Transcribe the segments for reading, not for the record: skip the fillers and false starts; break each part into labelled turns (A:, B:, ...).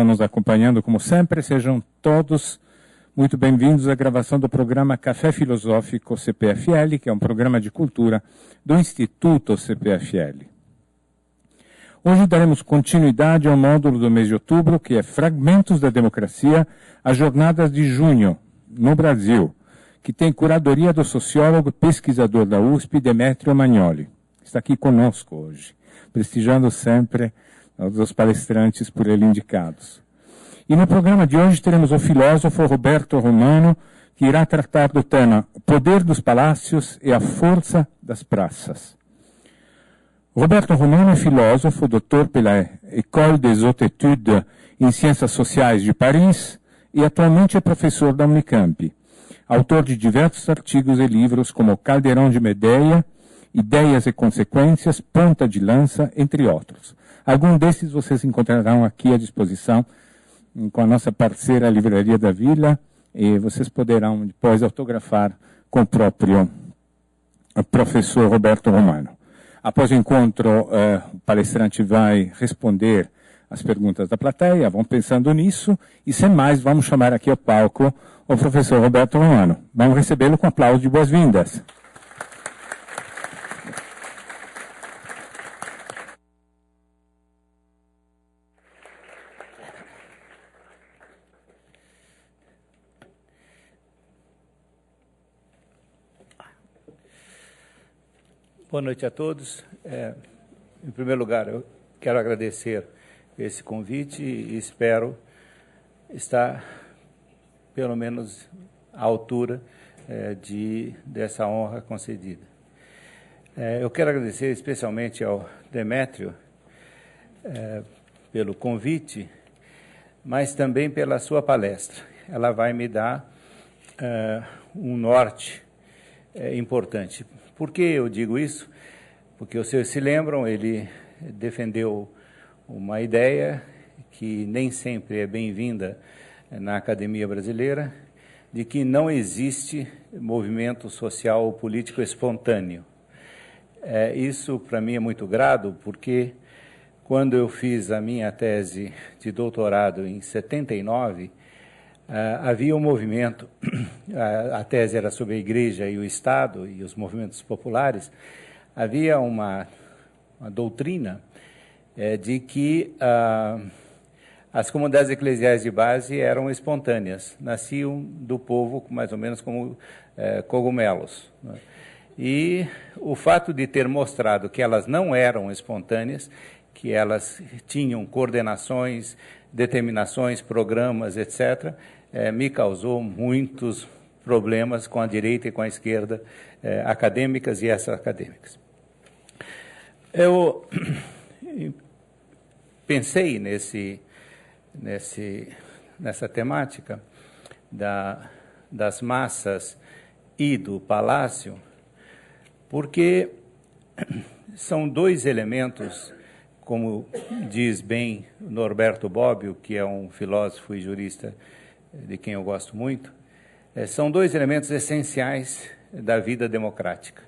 A: estão nos acompanhando, como sempre, sejam todos muito bem-vindos à gravação do programa Café Filosófico CPFL, que é um programa de cultura do Instituto CPFL. Hoje daremos continuidade ao módulo do mês de outubro, que é Fragmentos da Democracia, as Jornadas de Junho, no Brasil, que tem curadoria do sociólogo e pesquisador da USP, Demetrio Magnoli. Está aqui conosco hoje, prestigiando sempre os palestrantes por ele indicados. E no programa de hoje teremos o filósofo Roberto Romano, que irá tratar do tema O Poder dos Palácios e a Força das Praças. Roberto Romano é filósofo, doutor pela École des Hautes Études em Ciências Sociais de Paris e atualmente é professor da Unicamp. Autor de diversos artigos e livros como Caldeirão de Medeia, Ideias e Consequências, Ponta de Lança, entre outros. Alguns desses vocês encontrarão aqui à disposição com a nossa parceira Livraria da Vila e vocês poderão depois autografar com o próprio professor Roberto Romano. Após o encontro, o palestrante vai responder as perguntas da plateia, vão pensando nisso, e sem mais, vamos chamar aqui ao palco o professor Roberto Romano. Vamos recebê-lo com aplausos de boas-vindas.
B: Boa noite a todos. Em primeiro lugar, eu quero agradecer esse convite e espero estar, pelo menos, à altura dessa honra concedida. Eu quero agradecer especialmente ao Demetrio pelo convite, mas também pela sua palestra. Ela vai me dar um norte importante. Por que eu digo isso? Porque vocês se lembram, ele defendeu uma ideia que nem sempre é bem-vinda na academia brasileira, de que não existe movimento social ou político espontâneo. Isso, para mim, é muito grave, porque quando eu fiz a minha tese de doutorado em 79, havia um movimento, a tese era sobre a Igreja e o Estado e os movimentos populares, havia uma doutrina de que as comunidades eclesiais de base eram espontâneas, nasciam do povo mais ou menos como cogumelos, né? E o fato de ter mostrado que elas não eram espontâneas, que elas tinham coordenações, determinações, programas, etc., me causou muitos problemas com a direita e com a esquerda, acadêmicas e extra-acadêmicas. Eu pensei nessa temática das massas e do palácio, porque são dois elementos, como diz bem Norberto Bobbio, que é um filósofo e jurista de quem eu gosto muito, são dois elementos essenciais da vida democrática.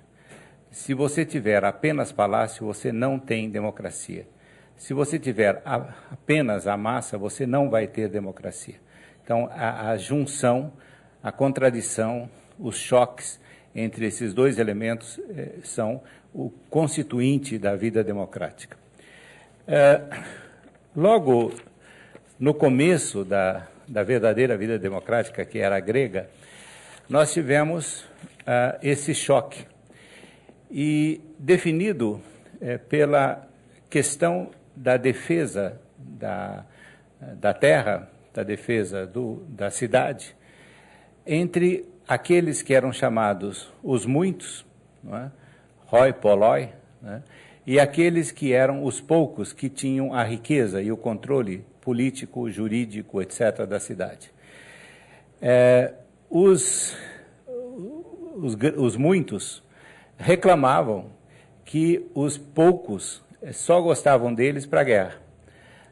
B: Se você tiver apenas palácio, você não tem democracia. Se você tiver apenas a massa, você não vai ter democracia. Então, a junção, a contradição, os choques entre esses dois elementos são o constituinte da vida democrática. Logo no começo da verdadeira vida democrática, que era a grega, nós tivemos esse choque. E definido pela questão da defesa da terra, da defesa da cidade, entre aqueles que eram chamados os muitos, não é? Hoi polloi, né? E aqueles que eram os poucos que tinham a riqueza e o controle político, jurídico, etc., da cidade. Os muitos reclamavam que os poucos só gostavam deles para a guerra.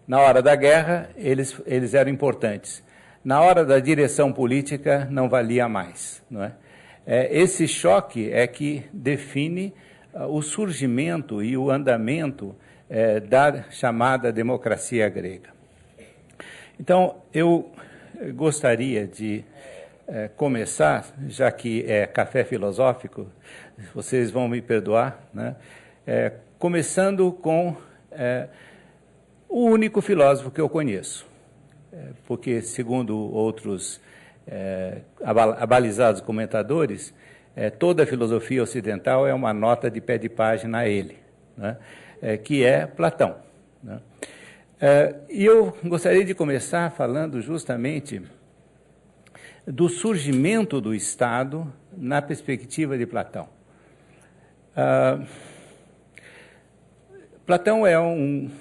B: Na hora da guerra, eles eram importantes. Na hora da direção política, não valia mais, não é? Esse choque é que define o surgimento e o andamento da chamada democracia grega. Então, eu gostaria de começar, já que é café filosófico, vocês vão me perdoar, né? Começando com o único filósofo que eu conheço, porque, segundo outros abalizados comentadores, toda a filosofia ocidental é uma nota de pé de página a ele, né? Que é Platão, né? E eu gostaria de começar falando justamente do surgimento do Estado na perspectiva de Platão. Platão é um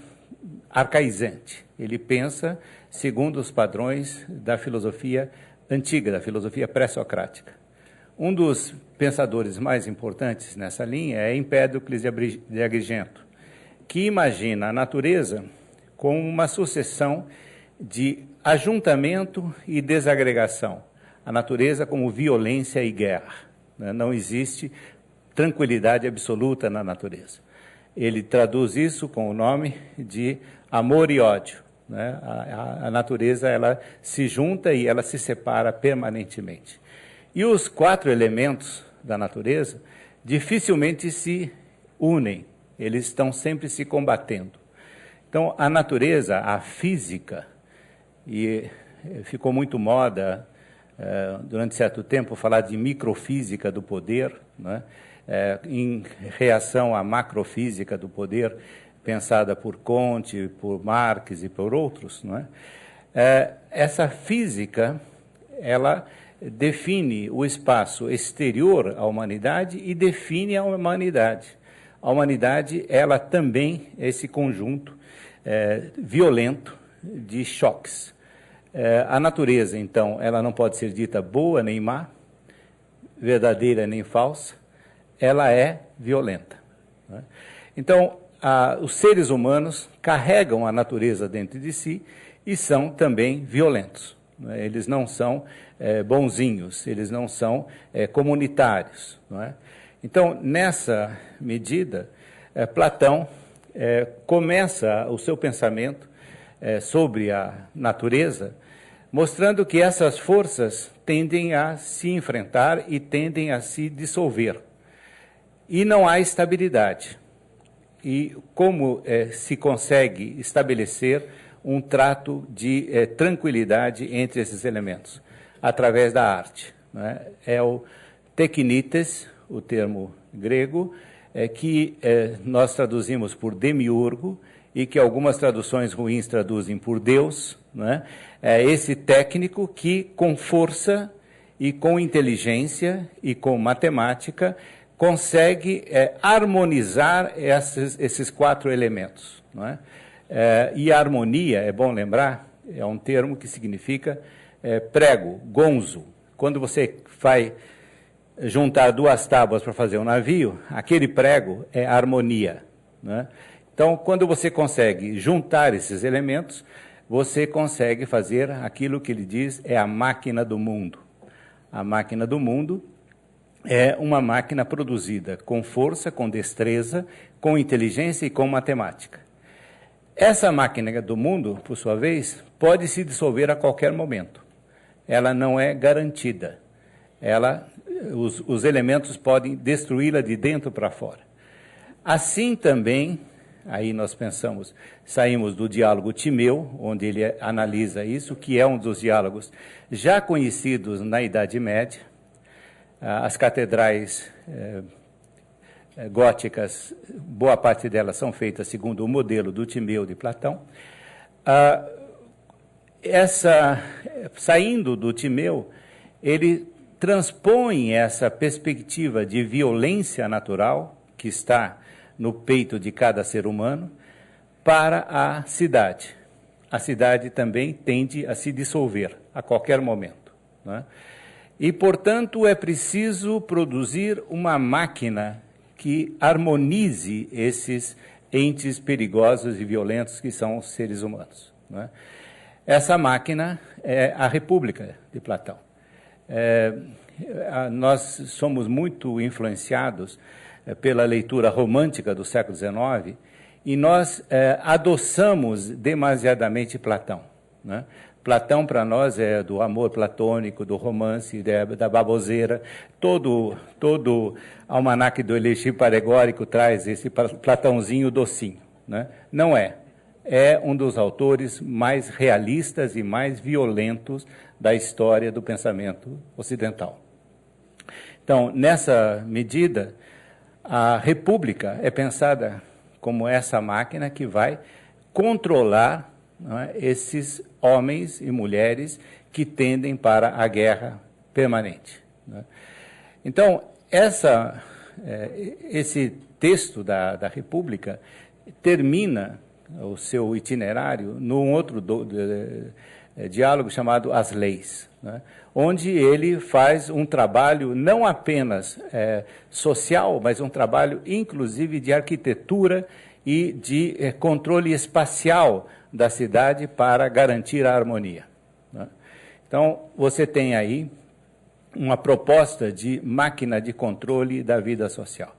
B: arcaizante. Ele pensa segundo os padrões da filosofia antiga, da filosofia pré-socrática. Um dos pensadores mais importantes nessa linha é Empédocles de Agrigento, que imagina a natureza como uma sucessão de ajuntamento e desagregação. A natureza como violência e guerra, né? Não existe tranquilidade absoluta na natureza. Ele traduz isso com o nome de amor e ódio, né? A natureza, ela se junta e ela se separa permanentemente. E os 4 elementos da natureza dificilmente se unem, eles estão sempre se combatendo. Então, a natureza, a física, e ficou muito moda durante certo tempo falar de microfísica do poder, né? Em reação à macrofísica do poder, pensada por Comte, por Marx e por outros, não é? Essa física, ela define o espaço exterior à humanidade e define a humanidade. A humanidade, ela também é esse conjunto violento de choques. A natureza, então, ela não pode ser dita boa nem má, verdadeira nem falsa, ela é violenta, né? Então, os seres humanos carregam a natureza dentro de si e são também violentos, né? Eles não são bonzinhos, eles não são comunitários, não é? Então, nessa medida, Platão começa o seu pensamento sobre a natureza, mostrando que essas forças tendem a se enfrentar e tendem a se dissolver. E não há estabilidade. E como se consegue estabelecer um trato de tranquilidade entre esses elementos? Através da arte, né? É o teknites, o termo grego, que nós traduzimos por demiurgo, e que algumas traduções ruins traduzem por Deus, né? É esse técnico que, com força e com inteligência e com matemática, consegue harmonizar esses 4 elementos, não é? E a harmonia, é bom lembrar, é um termo que significa prego, gonzo. Quando você vai juntar 2 tábuas para fazer um navio, aquele prego é harmonia, né? Então, quando você consegue juntar esses elementos, você consegue fazer aquilo que ele diz é a máquina do mundo. A máquina do mundo é uma máquina produzida com força, com destreza, com inteligência e com matemática. Essa máquina do mundo, por sua vez, pode se dissolver a qualquer momento. Ela não é garantida. Os elementos podem destruí-la de dentro para fora. Assim também, aí nós saímos do diálogo Timeu, onde ele analisa isso, que é um dos diálogos já conhecidos na Idade Média. As catedrais góticas, boa parte delas são feitas segundo o modelo do Timeu de Platão. Saindo do Timeu, ele transpõe essa perspectiva de violência natural que está no peito de cada ser humano para a cidade. A cidade também tende a se dissolver a qualquer momento, né? E, portanto, é preciso produzir uma máquina que harmonize esses entes perigosos e violentos que são os seres humanos, né? Essa máquina é a República de Platão. Nós somos muito influenciados pela leitura romântica do século XIX e nós adoçamos demasiadamente Platão. né? Platão, para nós, é do amor platônico, do romance, da baboseira. Todo almanaque do Elixir Paregórico traz esse Platãozinho docinho, né? Não é. É um dos autores mais realistas e mais violentos da história do pensamento ocidental. Então, nessa medida, a República é pensada como essa máquina que vai controlar, não é, esses homens e mulheres que tendem para a guerra permanente, né? Então, esse texto da República termina o seu itinerário num outro diálogo chamado As Leis, né? Onde ele faz um trabalho não apenas social, mas um trabalho inclusive de arquitetura e de controle espacial da cidade para garantir a harmonia, né? Então, você tem aí uma proposta de máquina de controle da vida social.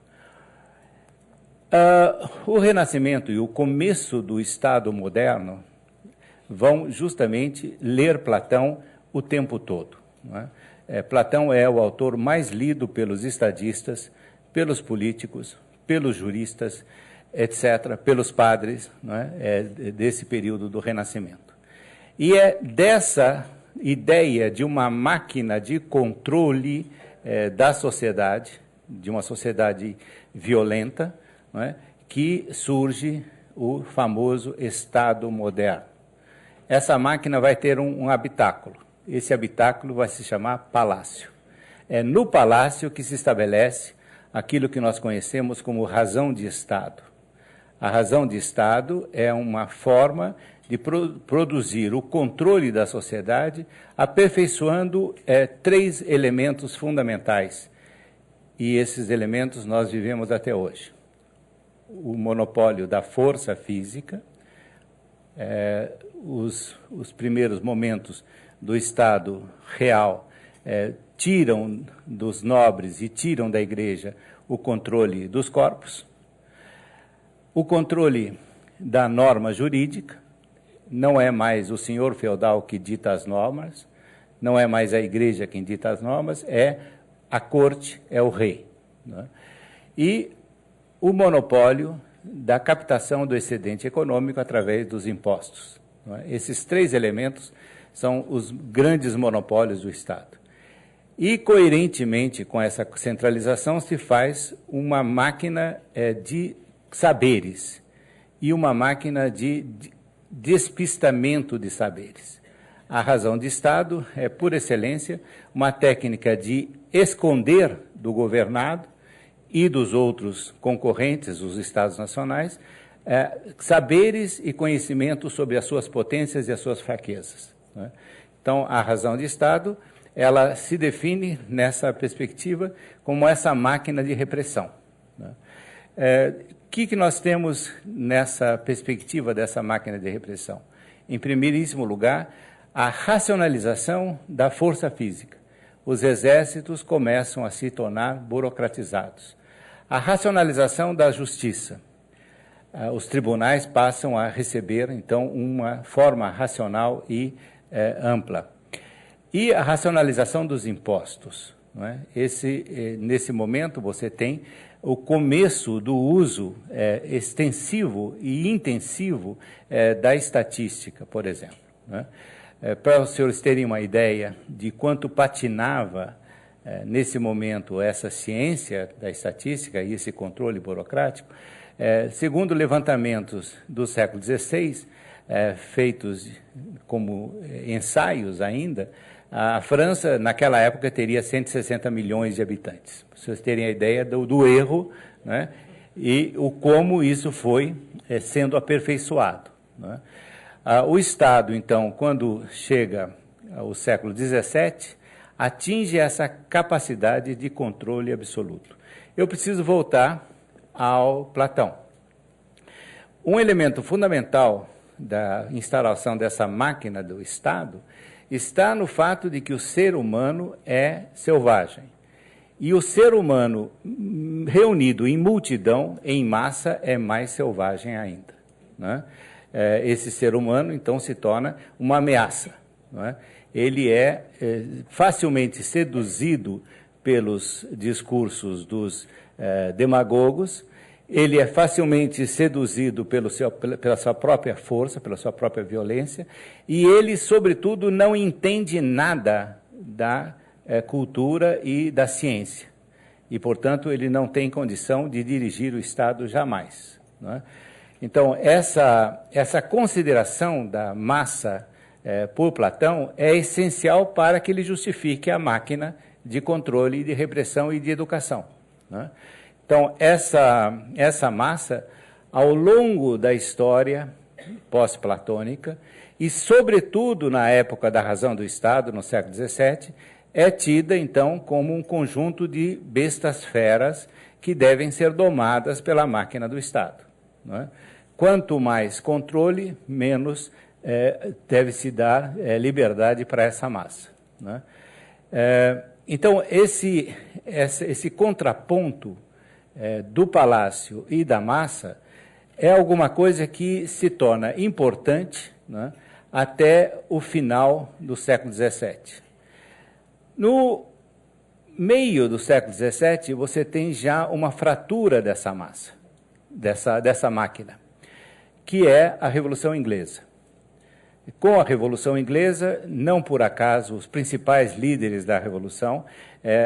B: O Renascimento e o começo do Estado moderno vão justamente ler Platão o tempo todo, não é? Platão é o autor mais lido pelos estadistas, pelos políticos, pelos juristas, etc., pelos padres, não é? Desse período do Renascimento. E é dessa ideia de uma máquina de controle da sociedade, de uma sociedade violenta, não é, que surge o famoso Estado moderno. Essa máquina vai ter um habitáculo. Esse habitáculo vai se chamar palácio. É no palácio que se estabelece aquilo que nós conhecemos como razão de Estado. A razão de Estado é uma forma de produzir o controle da sociedade, aperfeiçoando 3 elementos fundamentais. E esses elementos nós vivemos até hoje. O monopólio da força física, os primeiros momentos do Estado real tiram dos nobres e tiram da igreja o controle dos corpos, o controle da norma jurídica. Não é mais o senhor feudal que dita as normas, não é mais a igreja quem dita as normas, é a corte, é o rei, né? E o monopólio da captação do excedente econômico através dos impostos, não é? Esses 3 elementos são os grandes monopólios do Estado. E, coerentemente com essa centralização, se faz uma máquina de saberes e uma máquina de despistamento de saberes. A razão de Estado é, por excelência, uma técnica de esconder do governado e dos outros concorrentes, os Estados nacionais, saberes e conhecimentos sobre as suas potências e as suas fraquezas, né? Então, a razão de Estado, ela se define nessa perspectiva como essa máquina de repressão, né? O que nós temos nessa perspectiva dessa máquina de repressão? Em primeiríssimo lugar, a racionalização da força física. Os exércitos começam a se tornar burocratizados. A racionalização da justiça. Os tribunais passam a receber, então, uma forma racional e ampla. E a racionalização dos impostos, não é? Nesse momento, você tem o começo do uso extensivo e intensivo da estatística, por exemplo, né? Para os senhores terem uma ideia de quanto patinava nesse momento essa ciência da estatística e esse controle burocrático, segundo levantamentos do século XVI, feitos como ensaios ainda, a França, naquela época, teria 160 milhões de habitantes. Para vocês terem a ideia do erro, né, e como isso foi sendo aperfeiçoado, né? O Estado, então, quando chega ao século XVII, atinge essa capacidade de controle absoluto. Eu preciso voltar ao Platão. Um elemento fundamental da instalação dessa máquina do Estado está no fato de que o ser humano é selvagem. E o ser humano reunido em multidão, em massa, é mais selvagem ainda, né? esse ser humano, então se torna uma ameaça. Não é? Ele é facilmente seduzido pelos discursos dos demagogos, ele é facilmente seduzido pela sua própria força, pela sua própria violência, e ele, sobretudo, não entende nada da cultura e da ciência. E, portanto, ele não tem condição de dirigir o Estado jamais. Não é? Então, essa consideração da massa por Platão é essencial para que ele justifique a máquina de controle, de repressão e de educação. Né? Então, essa massa, ao longo da história pós-platônica, e sobretudo na época da razão do Estado, no século XVII, é tida, então, como um conjunto de bestas feras que devem ser domadas pela máquina do Estado. Né? Quanto mais controle, menos deve-se dar liberdade para essa massa. Né? Então, esse contraponto do palácio e da massa é alguma coisa que se torna importante, né, até o final do século XVII. No meio do século XVII, você tem já uma fratura dessa massa, dessa máquina, que é a Revolução Inglesa. Com a Revolução Inglesa, não por acaso, os principais líderes da Revolução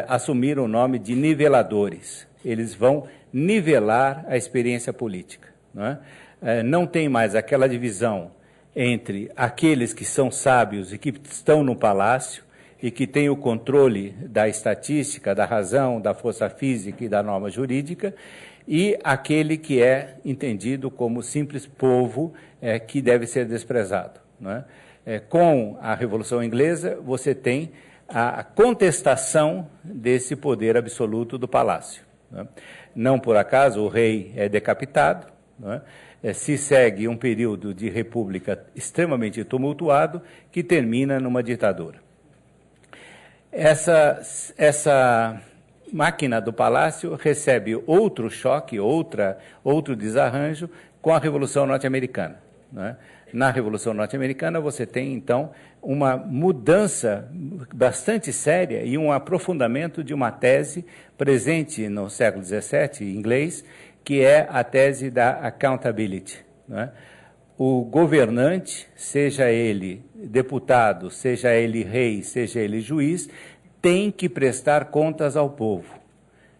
B: assumiram o nome de niveladores. Eles vão nivelar a experiência política. Não é? Não tem mais aquela divisão entre aqueles que são sábios e que estão no palácio e que têm o controle da estatística, da razão, da força física e da norma jurídica, e aquele que é entendido como simples povo que deve ser desprezado. Não é? Com a Revolução Inglesa, você tem a contestação desse poder absoluto do palácio. Não é? Não por acaso o rei é decapitado, não é? Se segue um período de república extremamente tumultuado que termina numa ditadura. Essa máquina do palácio recebe outro choque, outro desarranjo com a Revolução Norte-Americana. Não é? Na Revolução Norte-Americana, você tem, então, uma mudança bastante séria e um aprofundamento de uma tese presente no século XVII, em inglês, que é a tese da accountability. Né? O governante, seja ele deputado, seja ele rei, seja ele juiz, tem que prestar contas ao povo.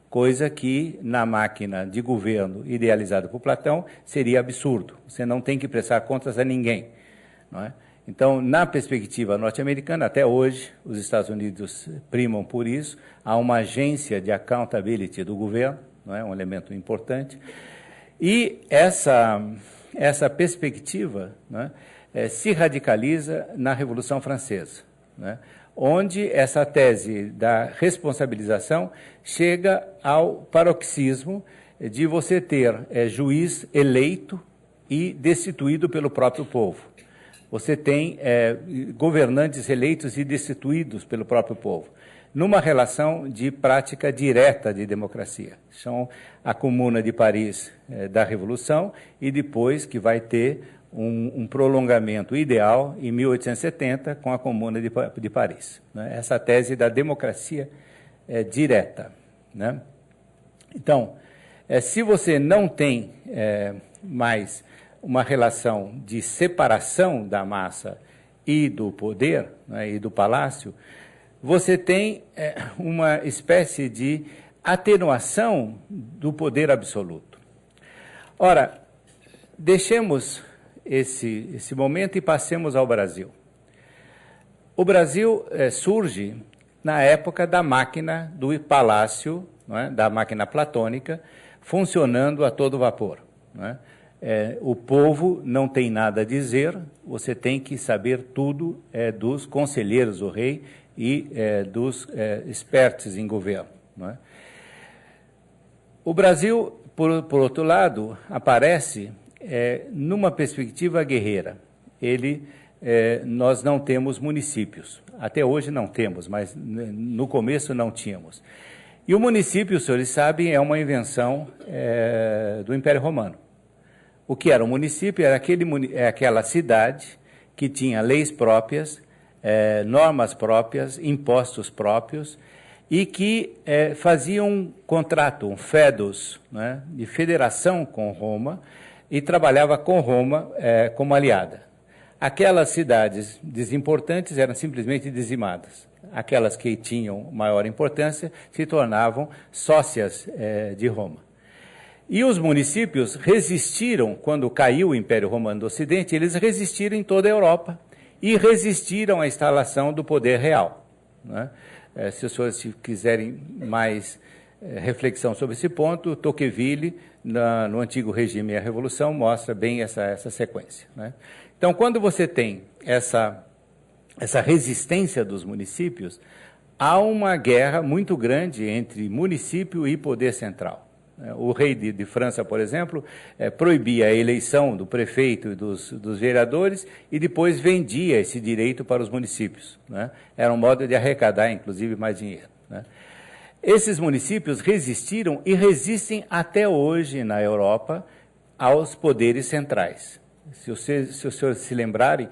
B: Coisa que, na máquina de governo idealizada por Platão, seria absurdo. Você não tem que prestar contas a ninguém. Não é? Então, na perspectiva norte-americana, até hoje, os Estados Unidos primam por isso, há uma agência de accountability do governo, não é? Um elemento importante, e essa perspectiva, não é, se radicaliza na Revolução Francesa, não é? Onde essa tese da responsabilização chega ao paroxismo de você ter juiz eleito e destituído pelo próprio povo. Você tem governantes eleitos e destituídos pelo próprio povo, numa relação de prática direta de democracia. São a Comuna de Paris da Revolução e depois que vai ter um prolongamento ideal em 1870 com a Comuna de Paris. Né? Essa tese da democracia direta. Né? Então, se você não tem mais uma relação de separação da massa e do poder, né, e do palácio, você tem uma espécie de atenuação do poder absoluto. Ora, deixemos esse momento e passemos ao Brasil. O Brasil surge na época da máquina do palácio, não é? Da máquina platônica, funcionando a todo vapor. Não é? O povo não tem nada a dizer, você tem que saber tudo dos conselheiros do rei e dos expertos em governo. Não é? O Brasil, por outro lado, aparece numa perspectiva guerreira. Nós não temos municípios. Até hoje não temos, mas no começo não tínhamos. E o município, os senhores sabem, é uma invenção do Império Romano. O que era um município? Era aquela cidade que tinha leis próprias, normas próprias, impostos próprios, e que fazia um contrato, um fedus, né, de federação com Roma, e trabalhava com Roma como aliada. Aquelas cidades desimportantes eram simplesmente dizimadas. Aquelas que tinham maior importância se tornavam sócias de Roma. E os municípios resistiram, quando caiu o Império Romano do Ocidente, eles resistiram em toda a Europa e resistiram à instalação do poder real, né? Se os senhores quiserem mais reflexão sobre esse ponto, Tocqueville, no Antigo Regime e a Revolução, mostra bem essa sequência, né? Então, quando você tem essa resistência dos municípios, há uma guerra muito grande entre município e poder central. O rei de França, por exemplo, proibia a eleição do prefeito e dos vereadores e depois vendia esse direito para os municípios, né? Era um modo de arrecadar, inclusive, mais dinheiro, né? Esses municípios resistiram e resistem até hoje na Europa aos poderes centrais. Se os senhores se lembrarem,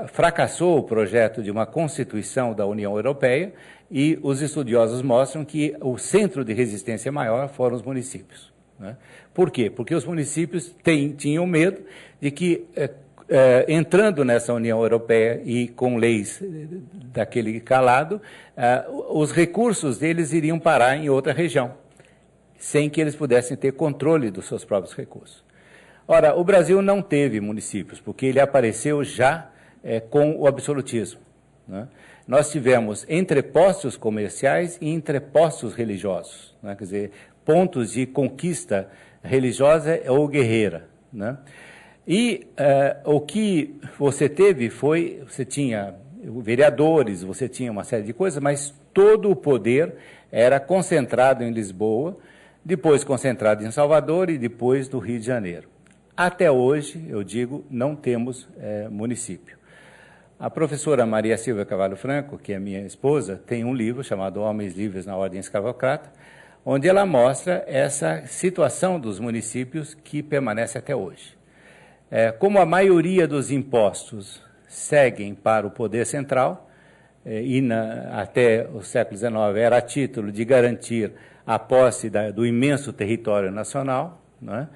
B: fracassou o projeto de uma Constituição da União Europeia e os estudiosos mostram que o centro de resistência maior foram os municípios, né? Por quê? Porque os municípios tinham medo de que, entrando nessa União Europeia e com leis daquele calado, os recursos deles iriam parar em outra região, sem que eles pudessem ter controle dos seus próprios recursos. Ora, o Brasil não teve municípios, porque ele apareceu já com o absolutismo, né? Nós tivemos entrepostos comerciais e entrepostos religiosos, né? Quer dizer, pontos de conquista religiosa ou guerreira, né? E o que você teve você tinha vereadores, você tinha uma série de coisas, mas todo o poder era concentrado em Lisboa, depois concentrado em Salvador e depois no Rio de Janeiro. Até hoje, eu digo, não temos município. A professora Maria Silvia Carvalho Franco, que é minha esposa, tem um livro chamado Homens Livres na Ordem Escravocrata, onde ela mostra essa situação dos municípios que permanece até hoje. Como a maioria dos impostos seguem para o poder central, até o século XIX era a título de garantir a posse do imenso território nacional, né?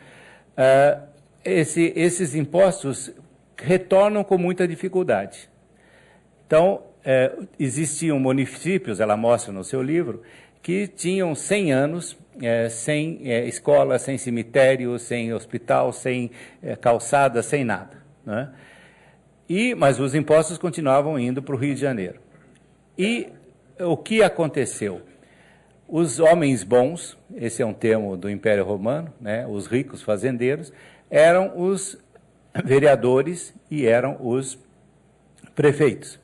B: Esses impostos retornam com muita dificuldade. Então, existiam municípios, ela mostra no seu livro, que tinham 100 anos sem escola, sem cemitério, sem hospital, sem calçada, sem nada, né? Mas os impostos continuavam indo para o Rio de Janeiro. E o que aconteceu? Os homens bons, esse é um termo do Império Romano, né, os ricos fazendeiros, eram os vereadores e eram os prefeitos.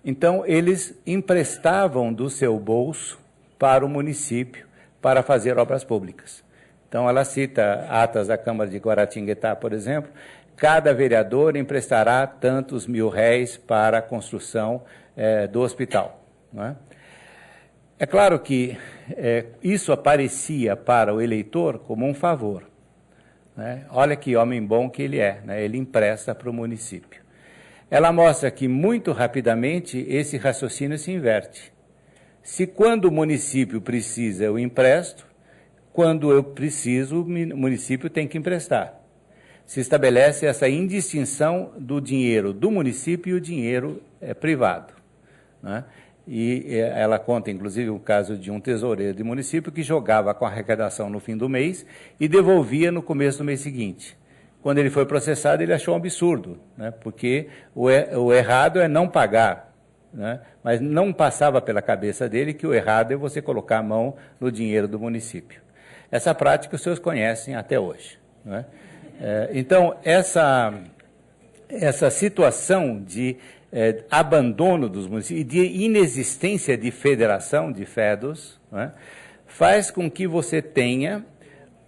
B: Então, eles emprestavam do seu bolso para o município para fazer obras públicas. Então, ela cita atas da Câmara de Guaratinguetá, por exemplo, cada vereador emprestará tantos mil-réis para a construção do hospital, não é? É claro que isso aparecia para o eleitor como um favor, né? Olha que homem bom que ele é, né? Ele empresta para o município. Ela mostra que, muito rapidamente, esse raciocínio se inverte. Se quando o município precisa, eu empresto, quando eu preciso, o município tem que emprestar. Se estabelece essa indistinção do dinheiro do município e o dinheiro privado, né? E ela conta, inclusive, o caso de um tesoureiro de município que jogava com a arrecadação no fim do mês e devolvia no começo do mês seguinte. Quando ele foi processado, ele achou um absurdo, né? Porque o errado é não pagar, né? Mas não passava pela cabeça dele que o errado é você colocar a mão no dinheiro do município. Essa prática os senhores conhecem até hoje, né? Então, essa situação de abandono dos municípios e de inexistência de federação, de FEDOS, né, faz com que você tenha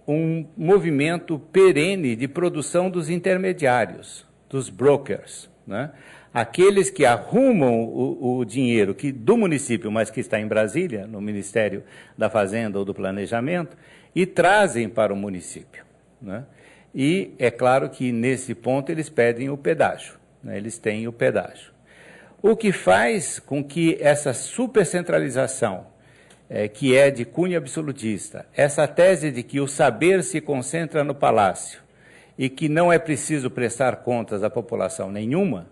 B: um movimento perene de produção dos intermediários, dos brokers, né? Aqueles que arrumam o dinheiro do município, mas que está em Brasília, no Ministério da Fazenda ou do Planejamento, e trazem para o município, né? E é claro que, nesse ponto, eles pedem o pedágio, né? Eles têm o pedágio. O que faz com que essa supercentralização, que é de cunho absolutista, essa tese de que o saber se concentra no palácio e que não é preciso prestar contas à população nenhuma,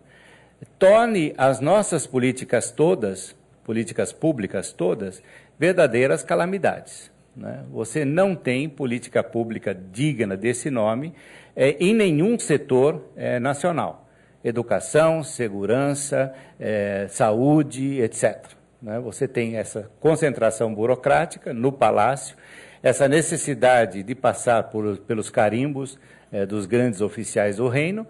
B: torne as nossas políticas todas, políticas públicas todas, verdadeiras calamidades, né? Você não tem política pública digna desse nome em nenhum setor nacional. Educação, segurança, saúde, etc. Né? Você tem essa concentração burocrática no palácio, essa necessidade de passar pelos carimbos dos grandes oficiais do reino,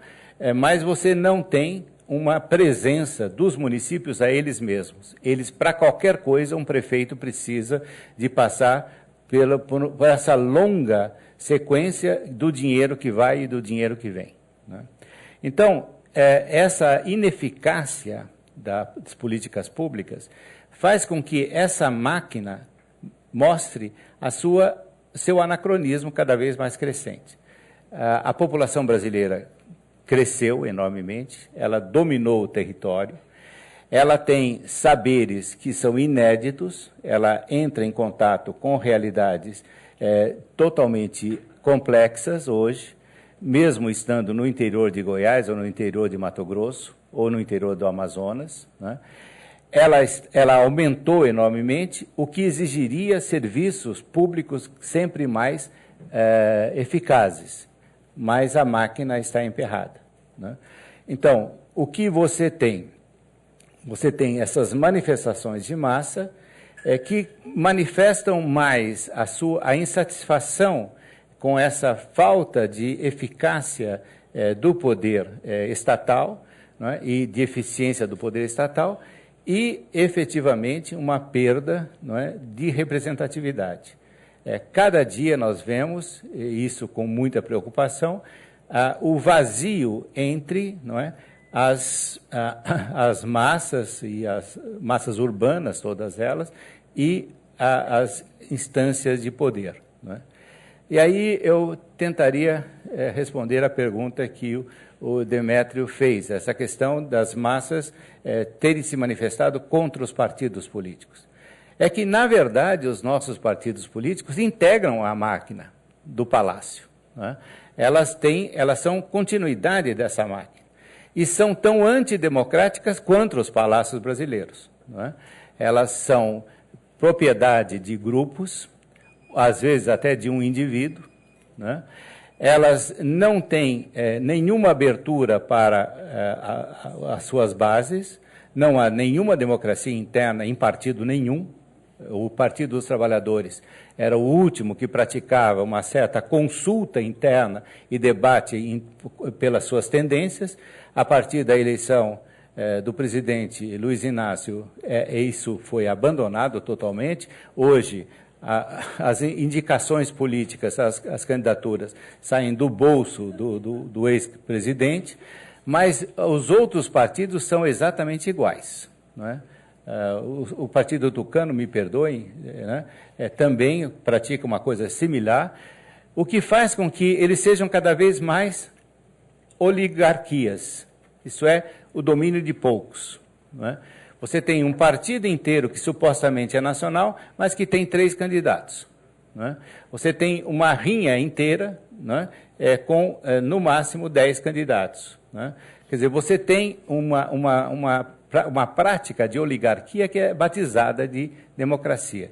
B: mas você não tem uma presença dos municípios a eles mesmos. Eles, para qualquer coisa, um prefeito precisa de passar por essa longa sequência do dinheiro que vai e do dinheiro que vem, né? Então, essa ineficácia das políticas públicas faz com que essa máquina mostre seu anacronismo cada vez mais crescente. A população brasileira cresceu enormemente, ela dominou o território, ela tem saberes que são inéditos, ela entra em contato com realidades totalmente complexas hoje, mesmo estando no interior de Goiás, ou no interior de Mato Grosso, ou no interior do Amazonas, né? Ela aumentou enormemente, o que exigiria serviços públicos sempre mais eficazes, mas a máquina está emperrada, né? Então, o que você tem? Você tem essas manifestações de massa que manifestam mais a insatisfação com essa falta de eficácia do poder estatal, né, e de eficiência do poder estatal, e, efetivamente, uma perda, não é, de representatividade. Cada dia nós vemos, isso com muita preocupação, o vazio entre, não é, as massas e as massas urbanas, todas elas, e as instâncias de poder, não é? E aí eu tentaria responder a pergunta que o Demétrio fez, essa questão das massas terem se manifestado contra os partidos políticos. É que, na verdade, os nossos partidos políticos integram a máquina do palácio, né? Elas são continuidade dessa máquina e são tão antidemocráticas quanto os palácios brasileiros, né? Elas são propriedade de grupos, às vezes até de um indivíduo, né? Elas não têm nenhuma abertura para as suas bases, não há nenhuma democracia interna em partido nenhum. O Partido dos Trabalhadores era o último que praticava uma certa consulta interna e debate pelas suas tendências. A partir da eleição do presidente Luiz Inácio, isso foi abandonado totalmente. Hoje, as indicações políticas, as candidaturas, saem do bolso do ex-presidente, mas os outros partidos são exatamente iguais, não é? O Partido Tucano, me perdoem, né, também pratica uma coisa similar, o que faz com que eles sejam cada vez mais oligarquias, isso é, o domínio de poucos, não é? Você tem um partido inteiro que supostamente é nacional, mas que tem 3 candidatos, né? Você tem uma rinha inteira, né, com, no máximo, 10 candidatos, né? Quer dizer, você tem uma prática de oligarquia que é batizada de democracia.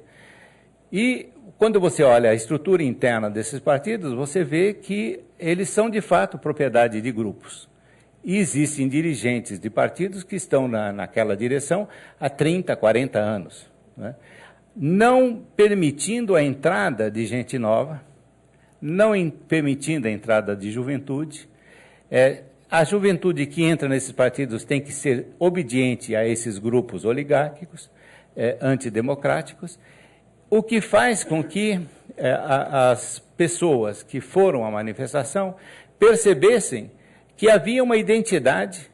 B: E, quando você olha a estrutura interna desses partidos, você vê que eles são, de fato, propriedade de grupos. E existem dirigentes de partidos que estão naquela direção há 30, 40 anos, né? Não permitindo a entrada de gente nova, não permitindo a entrada de juventude. A juventude que entra nesses partidos tem que ser obediente a esses grupos oligárquicos, antidemocráticos, o que faz com que as pessoas que foram à manifestação percebessem que havia uma identidade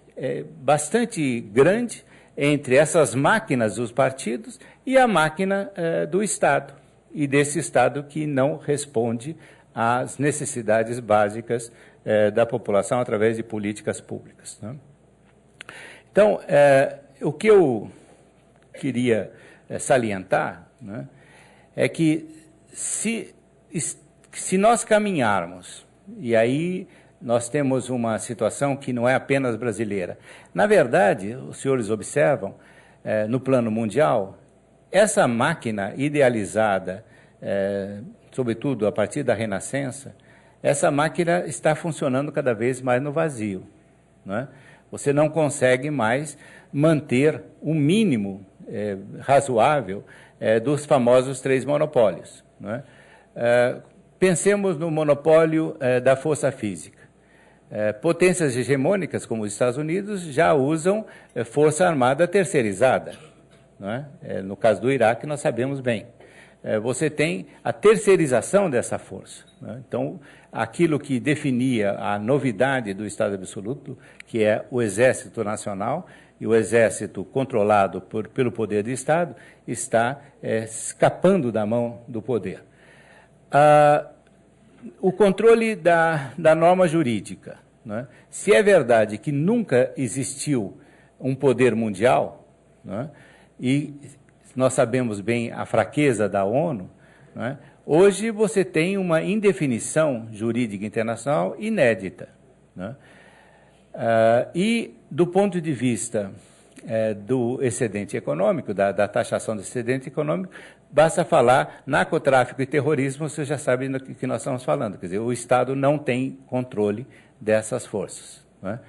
B: bastante grande entre essas máquinas dos partidos e a máquina do Estado, e desse Estado que não responde às necessidades básicas da população através de políticas públicas, né? Então, o que eu queria salientar, né, é que se nós caminharmos, e aí nós temos uma situação que não é apenas brasileira. Na verdade, os senhores observam, no plano mundial, essa máquina idealizada, sobretudo a partir da Renascença, essa máquina está funcionando cada vez mais no vazio, né? Você não consegue mais manter o mínimo razoável dos famosos 3 monopólios, né? Pensemos no monopólio da força física. Potências hegemônicas, como os Estados Unidos, já usam força armada terceirizada, né? No caso do Iraque, nós sabemos bem. Você tem a terceirização dessa força, né? Então, aquilo que definia a novidade do Estado absoluto, que é o Exército Nacional, e o Exército controlado pelo poder do Estado, está escapando da mão do poder. O controle da norma jurídica, né? Se é verdade que nunca existiu um poder mundial, né, e nós sabemos bem a fraqueza da ONU, né, hoje você tem uma indefinição jurídica internacional inédita, né? E, do ponto de vista do excedente econômico, da taxação do excedente econômico, basta falar narcotráfico e terrorismo, você já sabe do que nós estamos falando. Quer dizer, o Estado não tem controle dessas forças, né?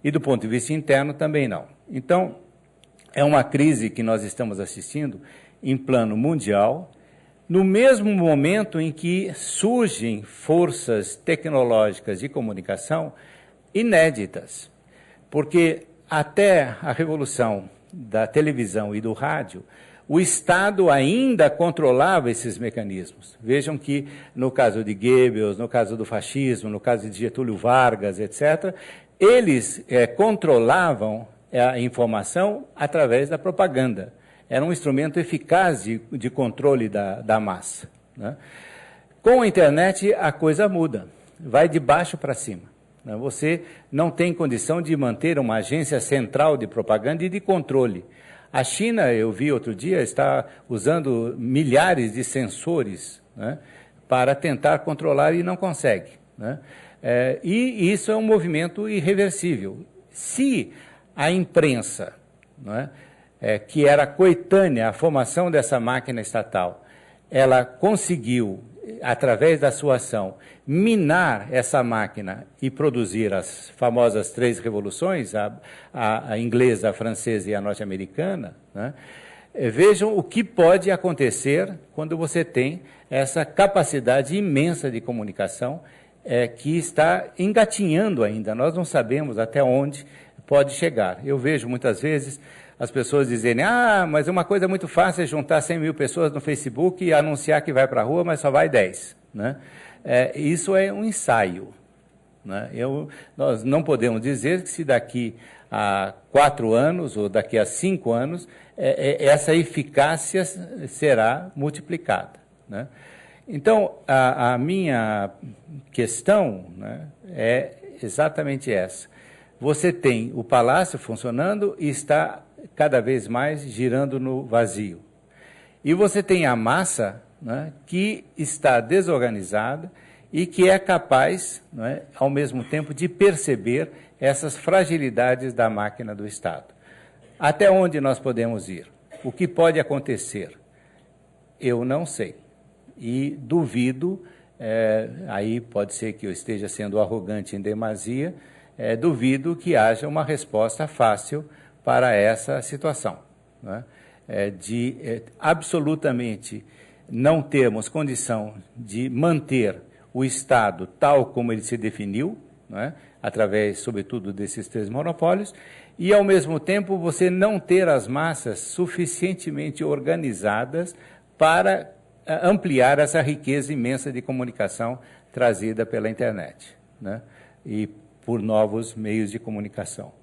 B: E, do ponto de vista interno, também não. Então, é uma crise que nós estamos assistindo em plano mundial, no mesmo momento em que surgem forças tecnológicas de comunicação inéditas, porque até a revolução da televisão e do rádio, o Estado ainda controlava esses mecanismos. Vejam que, no caso de Goebbels, no caso do fascismo, no caso de Getúlio Vargas, etc., eles controlavam a informação através da propaganda. Era um instrumento eficaz de controle da massa, né? Com a internet, a coisa muda, vai de baixo para cima, né? Você não tem condição de manter uma agência central de propaganda e de controle. A China, eu vi outro dia, está usando milhares de sensores, né, para tentar controlar e não consegue, né? E isso é um movimento irreversível. Se a imprensa, né, que era coetânea à formação dessa máquina estatal, ela conseguiu, através da sua ação, minar essa máquina e produzir as famosas 3 revoluções, a inglesa, a francesa e a norte-americana, né? Vejam o que pode acontecer quando você tem essa capacidade imensa de comunicação que está engatinhando ainda. Nós não sabemos até onde pode chegar. Eu vejo muitas vezes as pessoas dizerem, mas uma coisa muito fácil é juntar 100 mil pessoas no Facebook e anunciar que vai para a rua, mas só vai 10, né? Isso é um ensaio, né? Nós não podemos dizer que se daqui a 4 anos ou daqui a 5 anos, essa eficácia será multiplicada, né? Então, a minha questão, né, é exatamente essa. Você tem o palácio funcionando e está cada vez mais girando no vazio. E você tem a massa, né, que está desorganizada e que é capaz, né, ao mesmo tempo, de perceber essas fragilidades da máquina do Estado. Até onde nós podemos ir? O que pode acontecer? Eu não sei. E duvido, aí pode ser que eu esteja sendo arrogante em demasia, duvido que haja uma resposta fácil para essa situação, né? De absolutamente não termos condição de manter o Estado tal como ele se definiu, né, através, sobretudo, desses 3 monopólios, e, ao mesmo tempo, você não ter as massas suficientemente organizadas para ampliar essa riqueza imensa de comunicação trazida pela internet, né, e por novos meios de comunicação.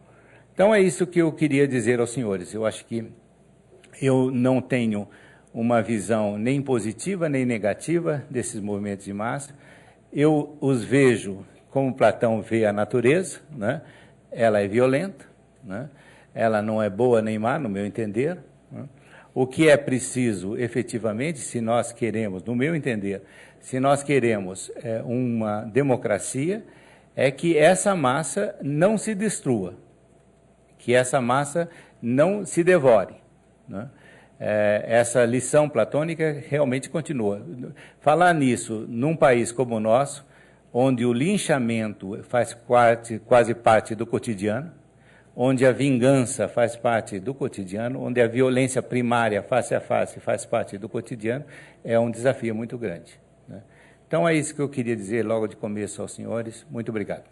B: Então, é isso que eu queria dizer aos senhores. Eu acho que eu não tenho uma visão nem positiva nem negativa desses movimentos de massa. eu os vejo como Platão vê a natureza, né? Ela é violenta, né? Ela não é boa nem má, no meu entender, né? O que é preciso, efetivamente, se nós queremos, no meu entender, se nós queremos uma democracia, é que essa massa não se destrua, que essa massa não se devore, né? Essa lição platônica realmente continua. Falar nisso num país como o nosso, onde o linchamento faz quase parte do cotidiano, onde a vingança faz parte do cotidiano, onde a violência primária, face a face, faz parte do cotidiano, é um desafio muito grande, né? Então, é isso que eu queria dizer logo de começo aos senhores. Muito obrigado.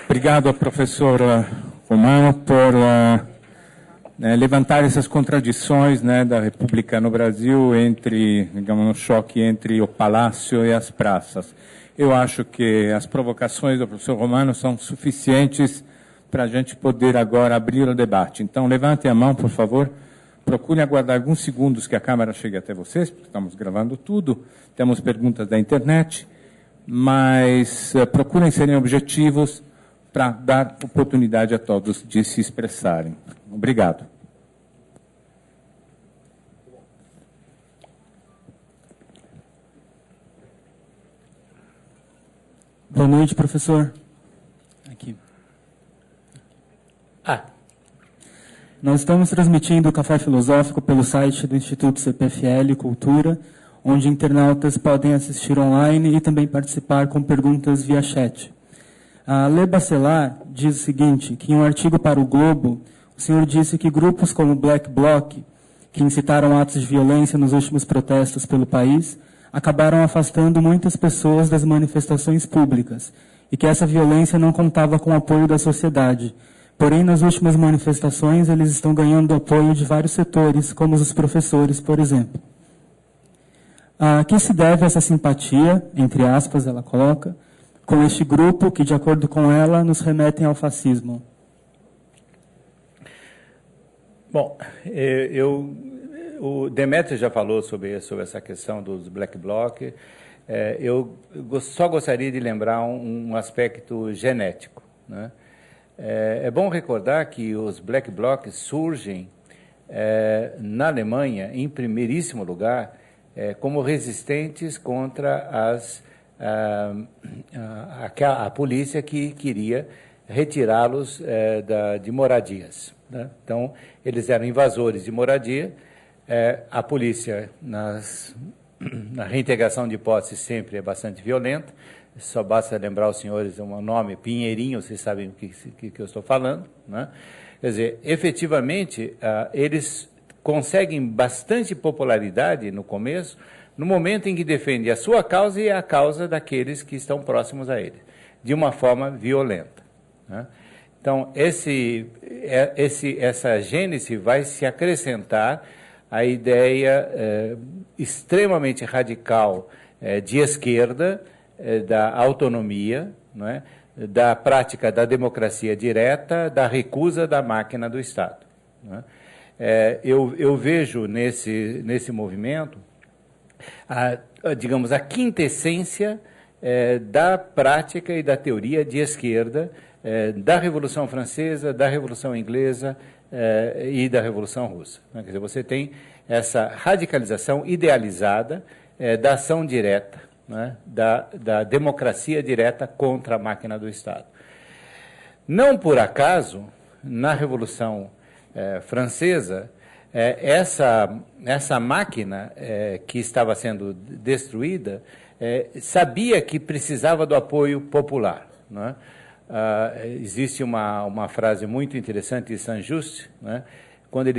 A: Obrigado, professor Romano, por levantar essas contradições, né, da República no Brasil entre, digamos, um choque entre o palácio e as praças. Eu acho que as provocações do professor Romano são suficientes para a gente poder agora abrir o debate. Então, levantem a mão, por favor. Procurem aguardar alguns segundos que a câmera chegue até vocês, porque estamos gravando tudo. Temos perguntas da internet, mas procurem serem objetivos para dar oportunidade a todos de se expressarem. Obrigado.
C: Boa noite, professor. Aqui. Nós estamos transmitindo o Café Filosófico pelo site do Instituto CPFL Cultura, onde internautas podem assistir online e também participar com perguntas via chat. A Lê Bacelar diz o seguinte, que em um artigo para o Globo, o senhor disse que grupos como o Black Bloc, que incitaram atos de violência nos últimos protestos pelo país, acabaram afastando muitas pessoas das manifestações públicas, e que essa violência não contava com o apoio da sociedade. Porém, nas últimas manifestações, eles estão ganhando apoio de vários setores, como os professores, por exemplo. A que se deve essa simpatia, entre aspas, ela coloca, com este grupo que, de acordo com ela, nos remetem ao fascismo?
B: Bom, o Demetrio já falou sobre essa questão dos Black Bloc. Eu só gostaria de lembrar um aspecto genético, né? É bom recordar que os Black Blocs surgem na Alemanha, em primeiríssimo lugar, como resistentes contra a polícia que queria retirá-los de moradias, né? Então, eles eram invasores de moradia. A polícia, na reintegração de posse, sempre é bastante violenta. Só basta lembrar aos senhores um nome, Pinheirinho, vocês sabem o que eu estou falando, né? Quer dizer, efetivamente, eles conseguem bastante popularidade no começo, no momento em que defendem a sua causa e a causa daqueles que estão próximos a ele, de uma forma violenta, né? Então, essa gênese vai se acrescentar à ideia extremamente radical de esquerda, da autonomia, não é? Da prática da democracia direta, da recusa da máquina do Estado, não é? Eu vejo nesse movimento, digamos, a quintessência da prática e da teoria de esquerda da Revolução Francesa, da Revolução Inglesa e da Revolução Russa, né? Quer dizer, você tem essa radicalização idealizada da ação direta, né? Da democracia direta contra a máquina do Estado. Não por acaso, na Revolução Francesa, essa máquina que estava sendo destruída sabia que precisava do apoio popular, né? Existe uma frase muito interessante de Saint-Just, né? Quando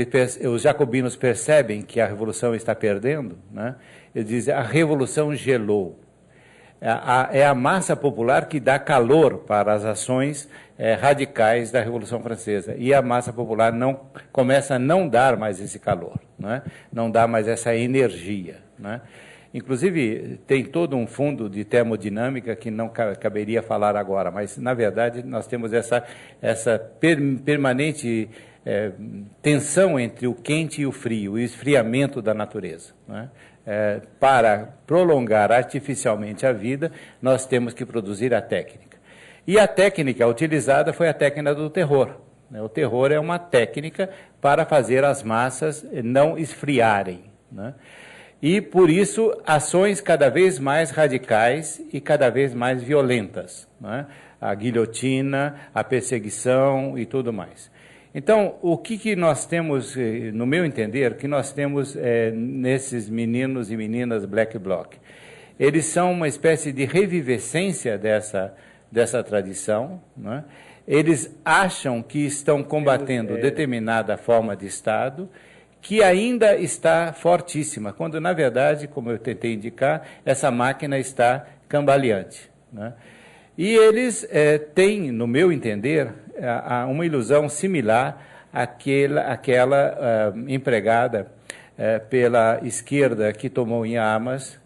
B: os jacobinos percebem que a revolução está perdendo, né? Eles dizem: a revolução gelou. É a massa popular que dá calor para as ações radicais da Revolução Francesa. E a massa popular começa a não dar mais esse calor, né? Não dá mais essa energia, né? Inclusive, tem todo um fundo de termodinâmica que não caberia falar agora, mas, na verdade, nós temos essa permanente tensão entre o quente e o frio, o esfriamento da natureza, né? Para prolongar artificialmente a vida, nós temos que produzir a técnica. E a técnica utilizada foi a técnica do terror. O terror é uma técnica para fazer as massas não esfriarem, né? E, por isso, ações cada vez mais radicais e cada vez mais violentas, né? A guilhotina, a perseguição e tudo mais. Então, o que nós temos, no meu entender, o que nós temos nesses meninos e meninas Black Bloc? Eles são uma espécie de revivescência dessa tradição, né? Eles acham que estão combatendo determinada forma de Estado, que ainda está fortíssima, quando, na verdade, como eu tentei indicar, essa máquina está cambaleante, né? E eles têm, no meu entender, uma ilusão similar àquela empregada pela esquerda que tomou em armas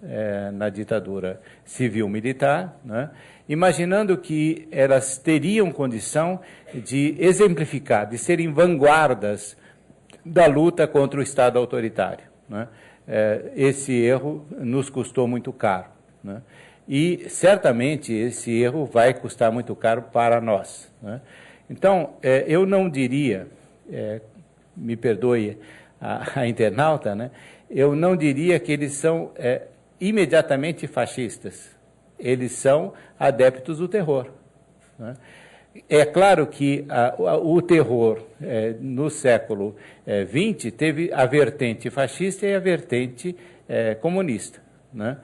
B: na ditadura civil-militar, né? Imaginando que elas teriam condição de exemplificar, de serem vanguardas da luta contra o Estado autoritário, né? Esse erro nos custou muito caro, né? E, certamente, esse erro vai custar muito caro para nós, né? Então, eu não diria, me perdoe a internauta, né? Eu não diria que eles são imediatamente fascistas. Eles são adeptos do terror, né? É claro que o terror, no século XX, teve a vertente fascista e a vertente comunista, né?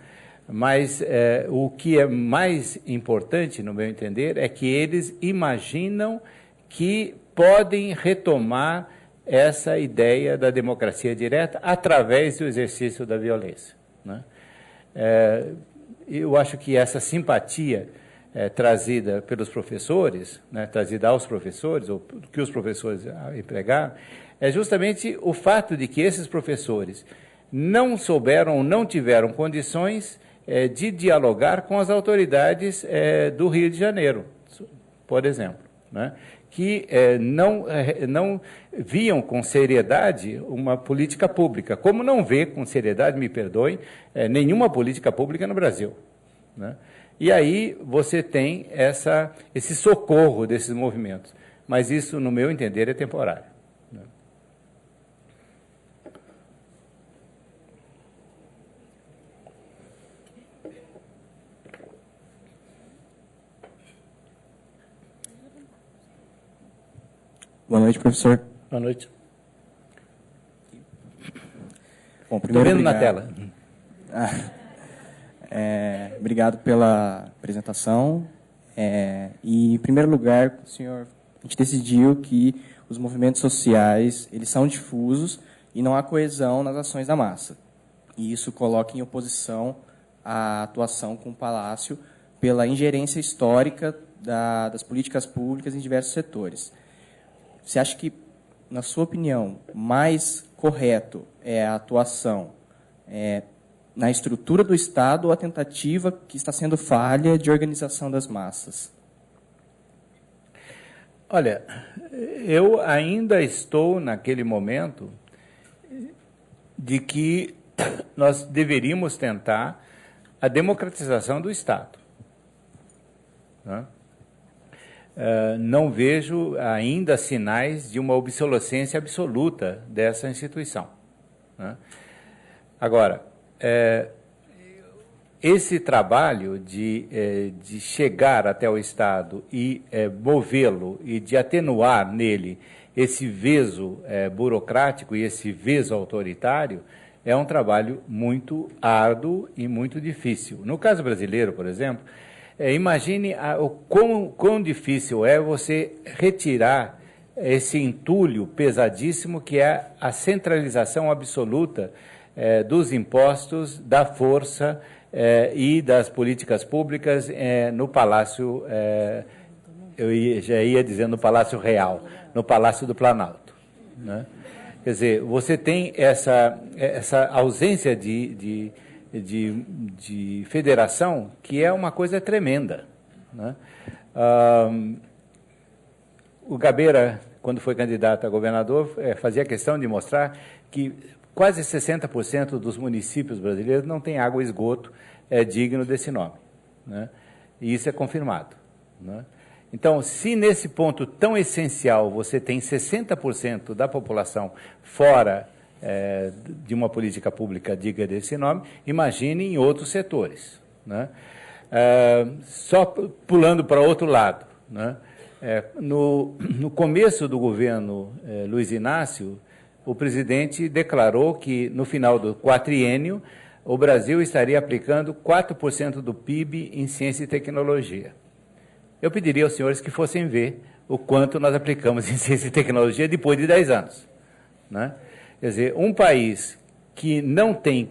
B: Mas o que é mais importante, no meu entender, é que eles imaginam que podem retomar essa ideia da democracia direta através do exercício da violência, né? Eu acho que essa simpatia trazida pelos professores, né, trazida aos professores, ou que os professores empregaram, é justamente o fato de que esses professores não souberam, não tiveram condições de dialogar com as autoridades do Rio de Janeiro, por exemplo, né, que não viam com seriedade uma política pública, como não vê com seriedade, me perdoem, nenhuma política pública no Brasil, né? E aí você tem esse socorro desses movimentos, mas isso, no meu entender, é temporário, né?
D: Boa noite, professor.
B: Boa noite.
D: Bom, primeiro,
B: estou vendo
D: obrigado.
B: Na tela.
D: Obrigado pela apresentação. E, em primeiro lugar, senhor, a gente decidiu que os movimentos sociais eles são difusos e não há coesão nas ações da massa. E isso coloca em oposição à atuação com o Palácio pela ingerência histórica das políticas públicas em diversos setores. Você acha que, na sua opinião, mais correto é a atuação na estrutura do Estado ou a tentativa que está sendo falha de organização das massas?
B: Olha, eu ainda estou naquele momento de que nós deveríamos tentar a democratização do Estado, né? Não vejo ainda sinais de uma obsolescência absoluta dessa instituição, né? Agora, esse trabalho de chegar até o Estado e movê-lo e de atenuar nele esse veso burocrático e esse veso autoritário é um trabalho muito árduo e muito difícil. No caso brasileiro, por exemplo, imagine o quão difícil é você retirar esse entulho pesadíssimo que é a centralização absoluta dos impostos, da força e das políticas públicas no Palácio, já ia dizendo no Palácio Real, no Palácio do Planalto, né? Quer dizer, você tem essa ausência de de federação, que é uma coisa tremenda, né? O Gabeira, quando foi candidato a governador, fazia questão de mostrar que quase 60% dos municípios brasileiros não têm água e esgoto digno desse nome, né? E isso é confirmado, né? Então, se nesse ponto tão essencial você tem 60% da população fora de uma política pública digna desse nome, imagine em outros setores, né? Só pulando para outro lado, né? No começo do governo Luiz Inácio, o presidente declarou que, no final do quatriênio, o Brasil estaria aplicando 4% do PIB em ciência e tecnologia. Eu pediria aos senhores que fossem ver o quanto nós aplicamos em ciência e tecnologia depois de 10 anos, né? Quer dizer, um país que não tem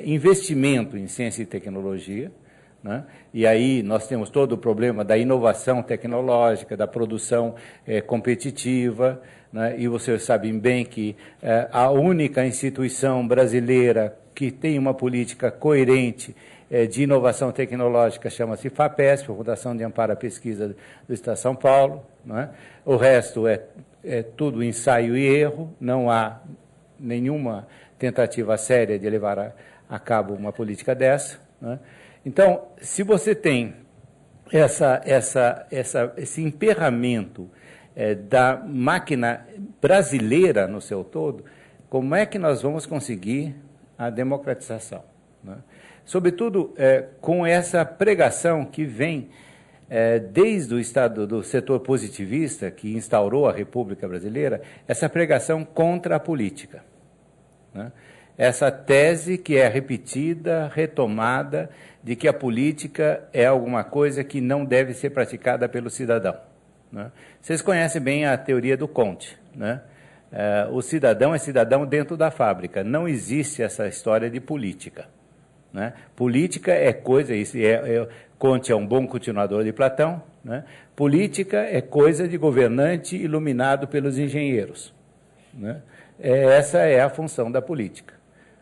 B: investimento em ciência e tecnologia, né? E aí nós temos todo o problema da inovação tecnológica, da produção competitiva, né? E vocês sabem bem que a única instituição brasileira que tem uma política coerente de inovação tecnológica chama-se FAPESP, Fundação de Amparo à Pesquisa do Estado de São Paulo, né? O resto é tudo ensaio e erro, não há nenhuma tentativa séria de levar a cabo uma política dessa, né? Então, se você tem esse emperramento da máquina brasileira no seu todo, como é que nós vamos conseguir a democratização, né? Sobretudo com essa pregação que vem desde o estado do setor positivista, que instaurou a República Brasileira, essa pregação contra a política, né? Essa tese que é repetida, retomada, de que a política é alguma coisa que não deve ser praticada pelo cidadão, né? Vocês conhecem bem a teoria do Conte, né? O cidadão é cidadão dentro da fábrica, não existe essa história de política, né? Política é coisa, Conte é um bom continuador de Platão, né? Política é coisa de governante iluminado pelos engenheiros, né? Essa é a função da política,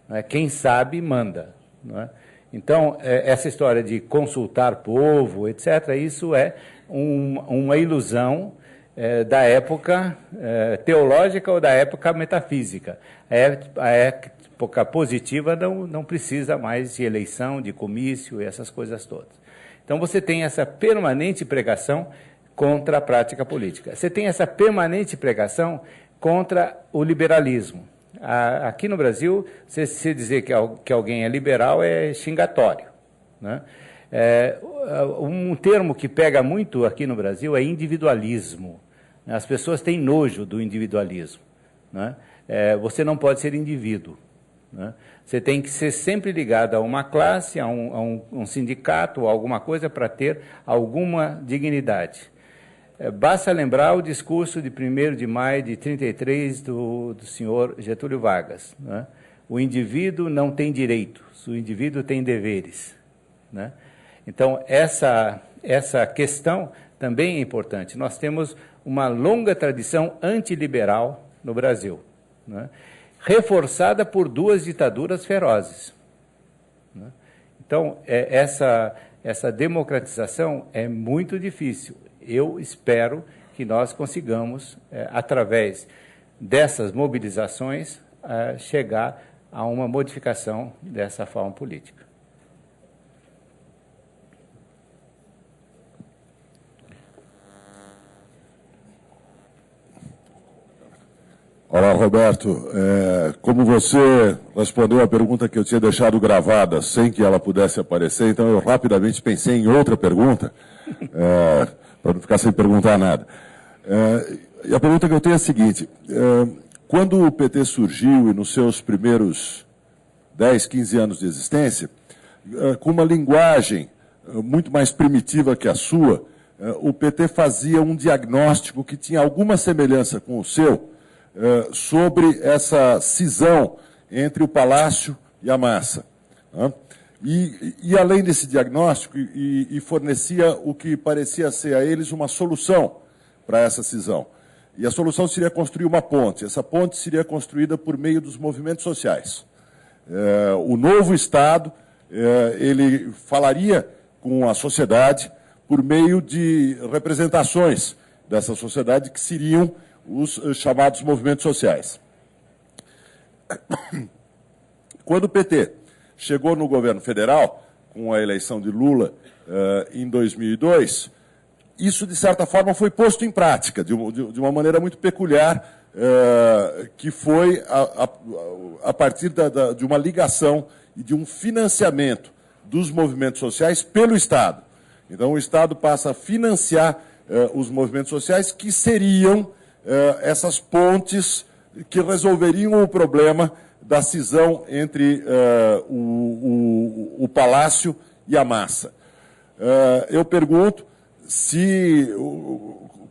B: né? Quem sabe manda, né? Então, essa história de consultar povo, etc., isso é uma ilusão da época teológica ou da época metafísica. A época positiva não precisa mais de eleição, de comício e essas coisas todas. Então, você tem essa permanente pregação contra a prática política. Você tem essa permanente pregação contra o liberalismo. Aqui no Brasil, se dizer que alguém é liberal é xingatório, né? Um termo que pega muito aqui no Brasil é individualismo. As pessoas têm nojo do individualismo, né? Você não pode ser indivíduo, né? Você tem que ser sempre ligado a uma classe, a um sindicato, a alguma coisa para ter alguma dignidade. Basta lembrar o discurso de 1º de maio de 1933 do senhor Getúlio Vargas, né? O indivíduo não tem direitos, o indivíduo tem deveres, né? Então, essa questão também é importante. Nós temos uma longa tradição antiliberal no Brasil, né? Reforçada por 2 ditaduras ferozes, né? Então, essa democratização é muito difícil. Eu espero que nós consigamos, através dessas mobilizações, chegar a uma modificação dessa forma política.
E: Olá, Roberto. Como você respondeu a pergunta que eu tinha deixado gravada sem que ela pudesse aparecer, então eu rapidamente pensei em outra pergunta, para não ficar sem perguntar nada. E a pergunta que eu tenho é a seguinte: quando o PT surgiu e nos seus primeiros 10, 15 anos de existência, com uma linguagem muito mais primitiva que a sua, o PT fazia um diagnóstico que tinha alguma semelhança com o seu, sobre essa cisão entre o palácio e a massa, né? E além desse diagnóstico, e fornecia o que parecia ser a eles uma solução para essa cisão. E a solução seria construir uma ponte. Essa ponte seria construída por meio dos movimentos sociais. O novo Estado ele falaria com a sociedade por meio de representações dessa sociedade, que seriam os chamados movimentos sociais. Quando o PT chegou no governo federal, com a eleição de Lula em 2002, isso, de certa forma, foi posto em prática, de uma maneira muito peculiar, que foi a partir de uma ligação e de um financiamento dos movimentos sociais pelo Estado. Então, o Estado passa a financiar os movimentos sociais, que seriam essas pontes que resolveriam o problema da cisão entre o palácio e a massa. Eu pergunto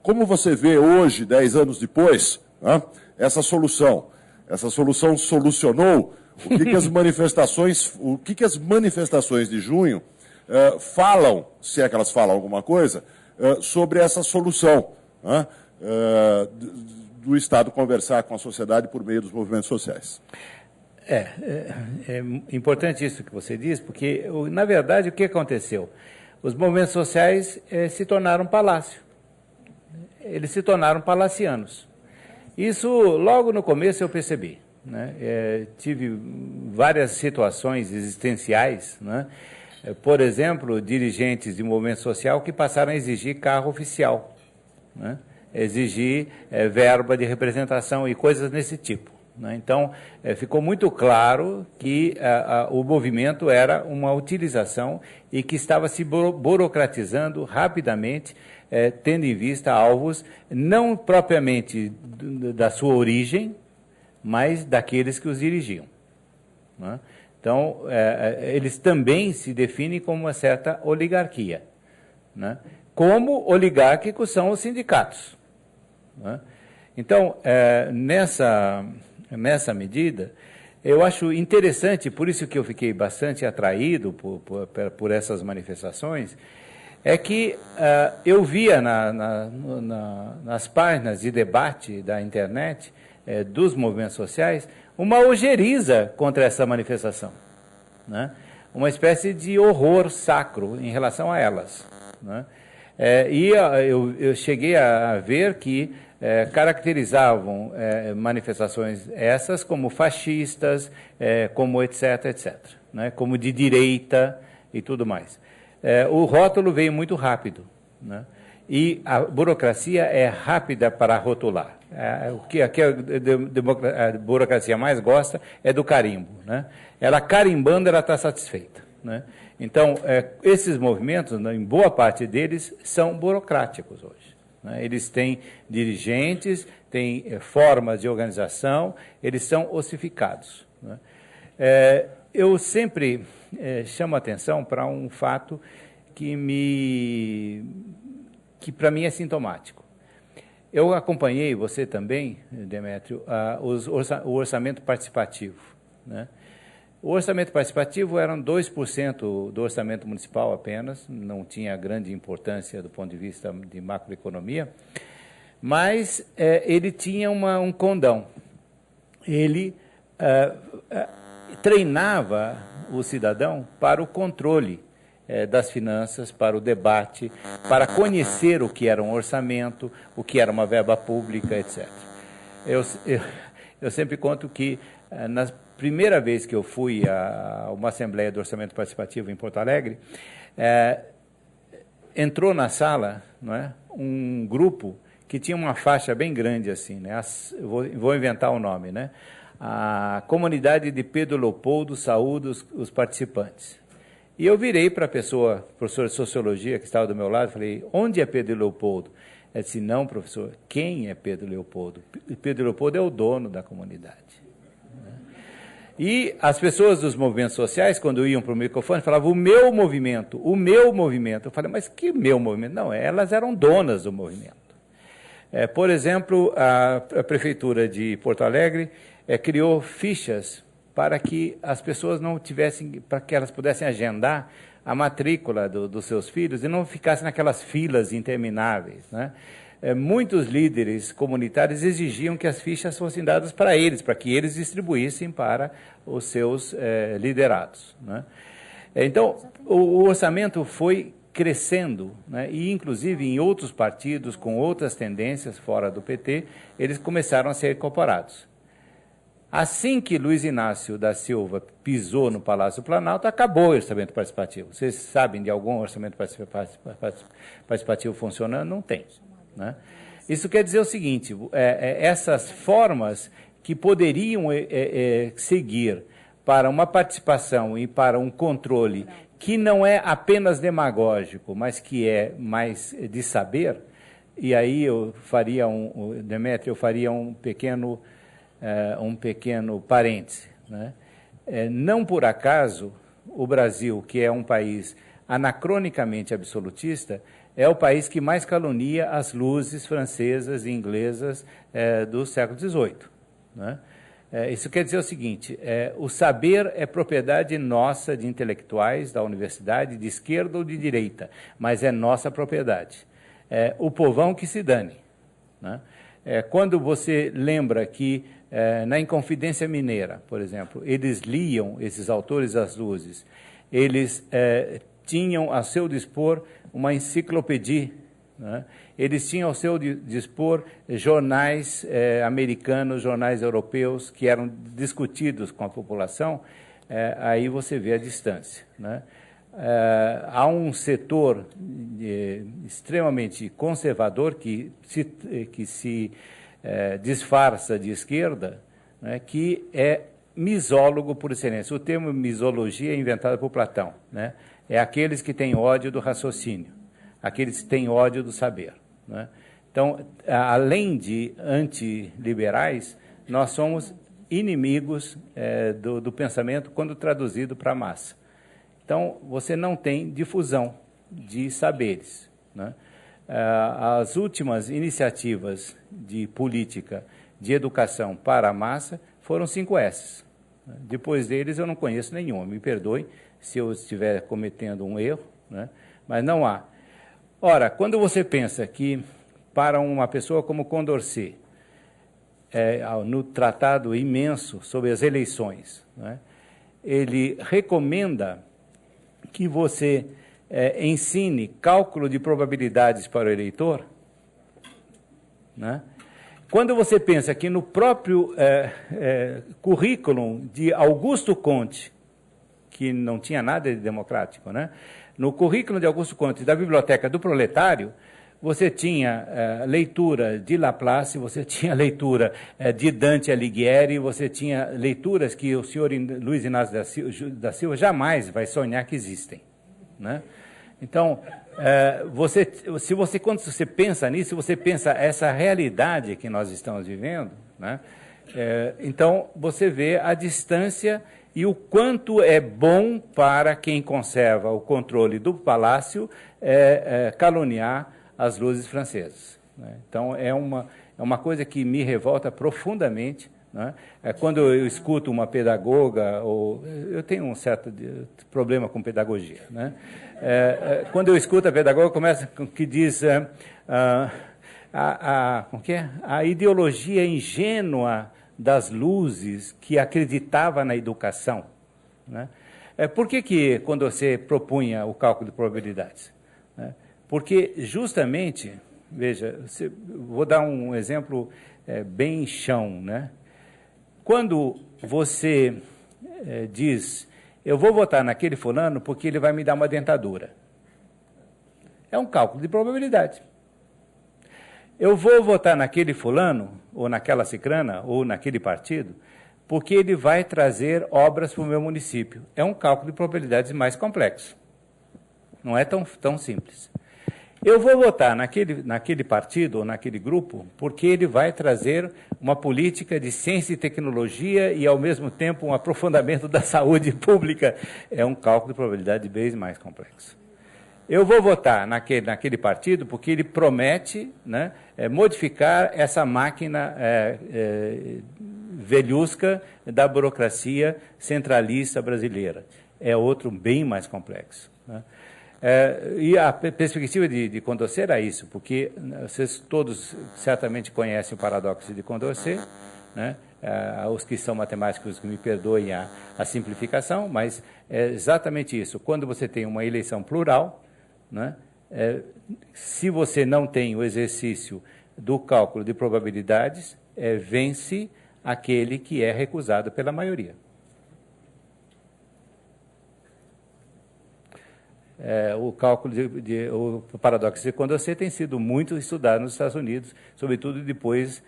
E: como você vê hoje, 10 anos depois, né, essa solução. Essa solução solucionou o que as manifestações de junho falam, se é que elas falam alguma coisa, sobre essa solução, né, do Estado conversar com a sociedade por meio dos movimentos sociais.
B: É importante isso que você diz, porque, na verdade, o que aconteceu? Os movimentos sociais se tornaram palácio. Eles se tornaram palacianos. Isso, logo no começo, eu percebi. Né? Tive várias situações existenciais, né? Por exemplo, dirigentes de movimento social que passaram a exigir carro oficial, né? Exigir verba de representação e coisas desse tipo. Né? Então, ficou muito claro que o movimento era uma utilização e que estava se burocratizando rapidamente, tendo em vista alvos não propriamente da sua origem, mas daqueles que os dirigiam. Né? Então, eles também se definem como uma certa oligarquia. Né? Como oligárquicos são os sindicatos. Né? Então, nessa medida, eu acho interessante, por isso que eu fiquei bastante atraído por essas manifestações, é que eu via nas páginas de debate da internet, dos movimentos sociais, uma ojeriza contra essa manifestação, né? Uma espécie de horror sacro em relação a elas. Né? Eu cheguei a ver que caracterizavam manifestações essas como fascistas, como etc., etc., né? Como de direita e tudo mais. O rótulo veio muito rápido, né? E a burocracia é rápida para rotular. O que a burocracia mais gosta é do carimbo. Né? Ela carimbando, ela está satisfeita. Né? Então, esses movimentos, em boa parte deles, são burocráticos hoje. Né? Eles têm dirigentes, têm formas de organização, eles são ossificados. Né? Eu sempre chamo a atenção para um fato que para mim é sintomático. Eu acompanhei, você também, Demétrio, o orçamento participativo. Né? O orçamento participativo eram 2% do orçamento municipal apenas, não tinha grande importância do ponto de vista de macroeconomia, mas ele tinha um condão. Ele treinava o cidadão para o controle das finanças, para o debate, para conhecer o que era um orçamento, o que era uma verba pública, etc. Eu sempre conto que, na primeira vez que eu fui a uma assembleia do orçamento participativo em Porto Alegre, entrou na sala, não é, um grupo que tinha uma faixa bem grande assim, né? Vou inventar o nome, né? A comunidade de Pedro Leopoldo saúda os participantes. E eu virei para a pessoa, professor de sociologia, que estava do meu lado, e falei, onde é Pedro Leopoldo? Ela disse, não, professor, quem é Pedro Leopoldo? Pedro Leopoldo é o dono da comunidade. E as pessoas dos movimentos sociais, quando iam para o microfone, falavam, o meu movimento, o meu movimento. Eu falei, mas que meu movimento? Não, elas eram donas do movimento. Por exemplo, a Prefeitura de Porto Alegre criou fichas para que as pessoas não tivessem, para que elas pudessem agendar a matrícula dos seus filhos e não ficassem naquelas filas intermináveis. Né? Muitos líderes comunitários exigiam que as fichas fossem dadas para eles, para que eles distribuíssem para os seus liderados. Né? Então, o orçamento foi crescendo, né? E, inclusive, em outros partidos, com outras tendências fora do PT, eles começaram a ser incorporados. Assim que Luiz Inácio da Silva pisou no Palácio do Planalto, acabou o orçamento participativo. Vocês sabem de algum orçamento participativo funcionando? Não tem, né? Isso quer dizer o seguinte, essas formas que poderiam seguir para uma participação e para um controle que não é apenas demagógico, mas que é mais de saber, e aí eu faria Demetrio, eu faria um pequeno parêntese, né? Não por acaso o Brasil, que é um país anacronicamente absolutista, é o país que mais calunia as luzes francesas e inglesas do século XVIII, né? Isso quer dizer o seguinte, o saber é propriedade nossa de intelectuais da universidade, de esquerda ou de direita, mas é nossa propriedade. O povão que se dane, né? Quando você lembra que na Inconfidência Mineira, por exemplo, eles liam, esses autores das luzes, eles tinham a seu dispor uma enciclopédia, né? Eles tinham ao seu dispor jornais americanos, jornais europeus, que eram discutidos com a população, aí você vê a distância, né? Há um setor extremamente conservador que se disfarça de esquerda, né, que é misólogo por excelência. O termo misologia é inventado por Platão, né? É aqueles que têm ódio do raciocínio, aqueles que têm ódio do saber, né? Então, além de antiliberais, nós somos inimigos do pensamento quando traduzido para a massa. Então, você não tem difusão de saberes, né? As últimas iniciativas de política de educação para a massa foram 5 S's. Depois deles, eu não conheço nenhuma. Me perdoem se eu estiver cometendo um erro, né? Mas não há. Ora, quando você pensa que para uma pessoa como Condorcet, no tratado imenso sobre as eleições, né, ele recomenda que você ensine cálculo de probabilidades para o eleitor, né? Quando você pensa que no próprio currículo de Augusto Comte, que não tinha nada de democrático, né? No currículo de Augusto Comte da Biblioteca do Proletário, você tinha leitura de Laplace, você tinha leitura de Dante Alighieri, você tinha leituras que o senhor Luiz Inácio da Silva jamais vai sonhar que existem, né? Então, quando você pensa nisso, você pensa essa realidade que nós estamos vivendo, né? Então, você vê a distância e o quanto é bom para quem conserva o controle do palácio caluniar as luzes francesas, né? Então, é uma coisa que me revolta profundamente, né? Quando eu escuto uma pedagoga, eu tenho um certo problema com pedagogia, né? Quando eu escuto a pedagoga, que diz a ideologia ingênua das luzes que acreditava na educação, né? Por que quando você propunha o cálculo de probabilidades? Né? Porque justamente, veja, vou dar um exemplo bem chão, né? Quando você diz, eu vou votar naquele fulano porque ele vai me dar uma dentadura, é um cálculo de probabilidade. Eu vou votar naquele fulano, ou naquela cicrana, ou naquele partido, porque ele vai trazer obras para o meu município. É um cálculo de probabilidades mais complexo. Não é tão simples. Eu vou votar naquele partido ou naquele grupo porque ele vai trazer uma política de ciência e tecnologia e, ao mesmo tempo, um aprofundamento da saúde pública. É um cálculo de probabilidade bem mais complexo. Eu vou votar naquele partido porque ele promete, né, modificar essa máquina velhusca da burocracia centralista brasileira. É outro bem mais complexo, né? E a perspectiva de Condorcet era isso, porque vocês todos certamente conhecem o paradoxo de Condorcet, né? os que são matemáticos que me perdoem a simplificação, mas é exatamente isso. Quando você tem uma eleição plural, né, se você não tem o exercício do cálculo de probabilidades, vence aquele que é recusado pela maioria. O cálculo o paradoxo de Condorcet tem sido muito estudado nos Estados Unidos, sobretudo depois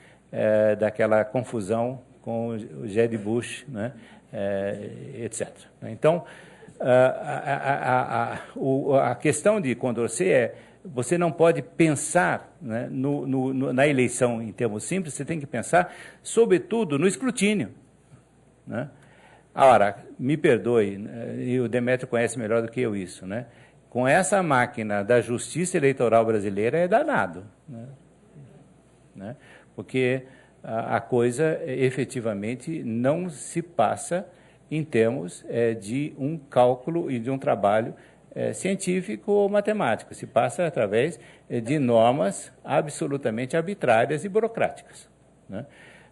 B: daquela confusão com o Jeb Bush, né, etc. Então, a questão de Condorcet você não pode pensar, né, na eleição em termos simples, você tem que pensar, sobretudo, no escrutínio, né? Ora, me perdoe, e o Demétrio conhece melhor do que eu isso, né? Com essa máquina da justiça eleitoral brasileira é danado, né? Porque a coisa efetivamente não se passa em termos de um cálculo e de um trabalho científico ou matemático, se passa através de normas absolutamente arbitrárias e burocráticas, né?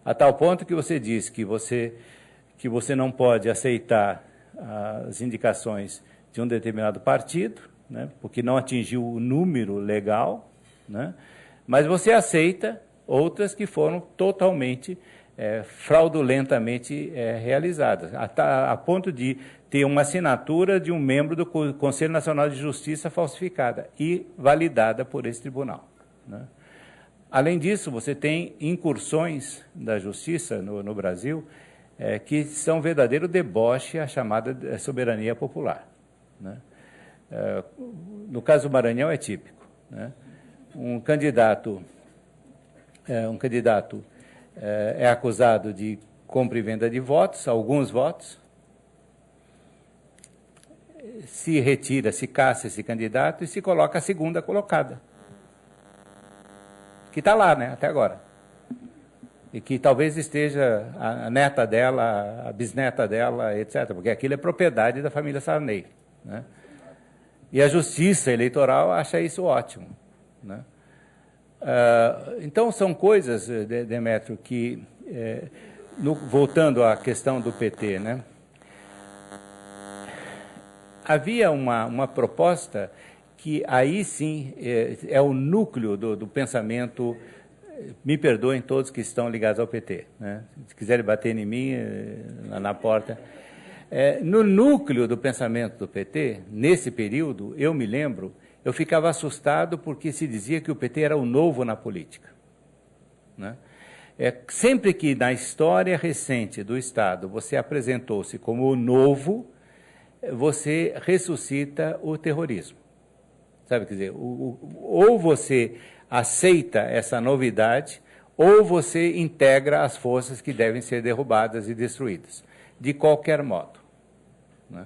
B: A tal ponto que você diz que você não pode aceitar as indicações de um determinado partido, né, porque não atingiu o número legal, né, mas você aceita outras que foram totalmente fraudulentamente realizadas, a ponto de ter uma assinatura de um membro do Conselho Nacional de Justiça falsificada e validada por esse tribunal, né. Além disso, você tem incursões da justiça no Brasil que são verdadeiro deboche à chamada soberania popular, né. No caso do Maranhão é típico, né. Um candidato é acusado de compra e venda de votos, alguns votos, se retira, se caça esse candidato e se coloca a segunda colocada, que está lá, né, até agora. E que talvez esteja a neta dela, a bisneta dela, etc., porque aquilo é propriedade da família Sarney, né? E a Justiça Eleitoral acha isso ótimo, né? Então, são coisas, Demétrio, que, voltando à questão do PT, né? Havia uma proposta que aí sim é o núcleo do pensamento. Me perdoem todos que estão ligados ao PT, né? Se quiserem bater em mim, na porta. No núcleo do pensamento do PT, nesse período, eu me lembro, eu ficava assustado porque se dizia que o PT era o novo na política, né? Sempre que na história recente do Estado você apresentou-se como o novo, você ressuscita o terrorismo. Sabe, quer dizer, ou você aceita essa novidade, ou você integra as forças que devem ser derrubadas e destruídas, de qualquer modo, né?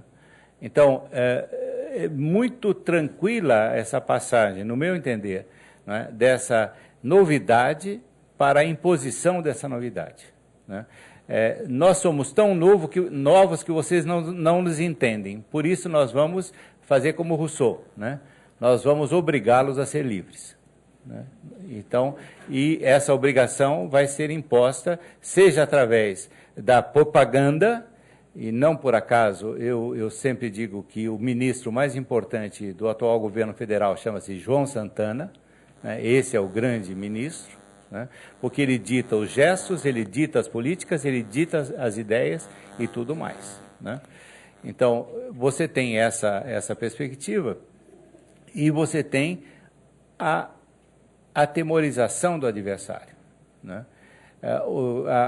B: Então, é muito tranquila essa passagem, no meu entender, né, dessa novidade para a imposição dessa novidade, né? Nós somos tão novos que vocês não nos entendem, por isso nós vamos fazer como Rousseau, né? Nós vamos obrigá-los a ser livres, né? Então, e essa obrigação vai ser imposta, seja através da propaganda, e não por acaso eu sempre digo que o ministro mais importante do atual governo federal chama-se João Santana, né? Esse é o grande ministro, né? Porque ele dita os gestos, ele dita as políticas, ele dita as ideias e tudo mais, né? Então, você tem essa perspectiva. E você tem a atemorização do adversário, né?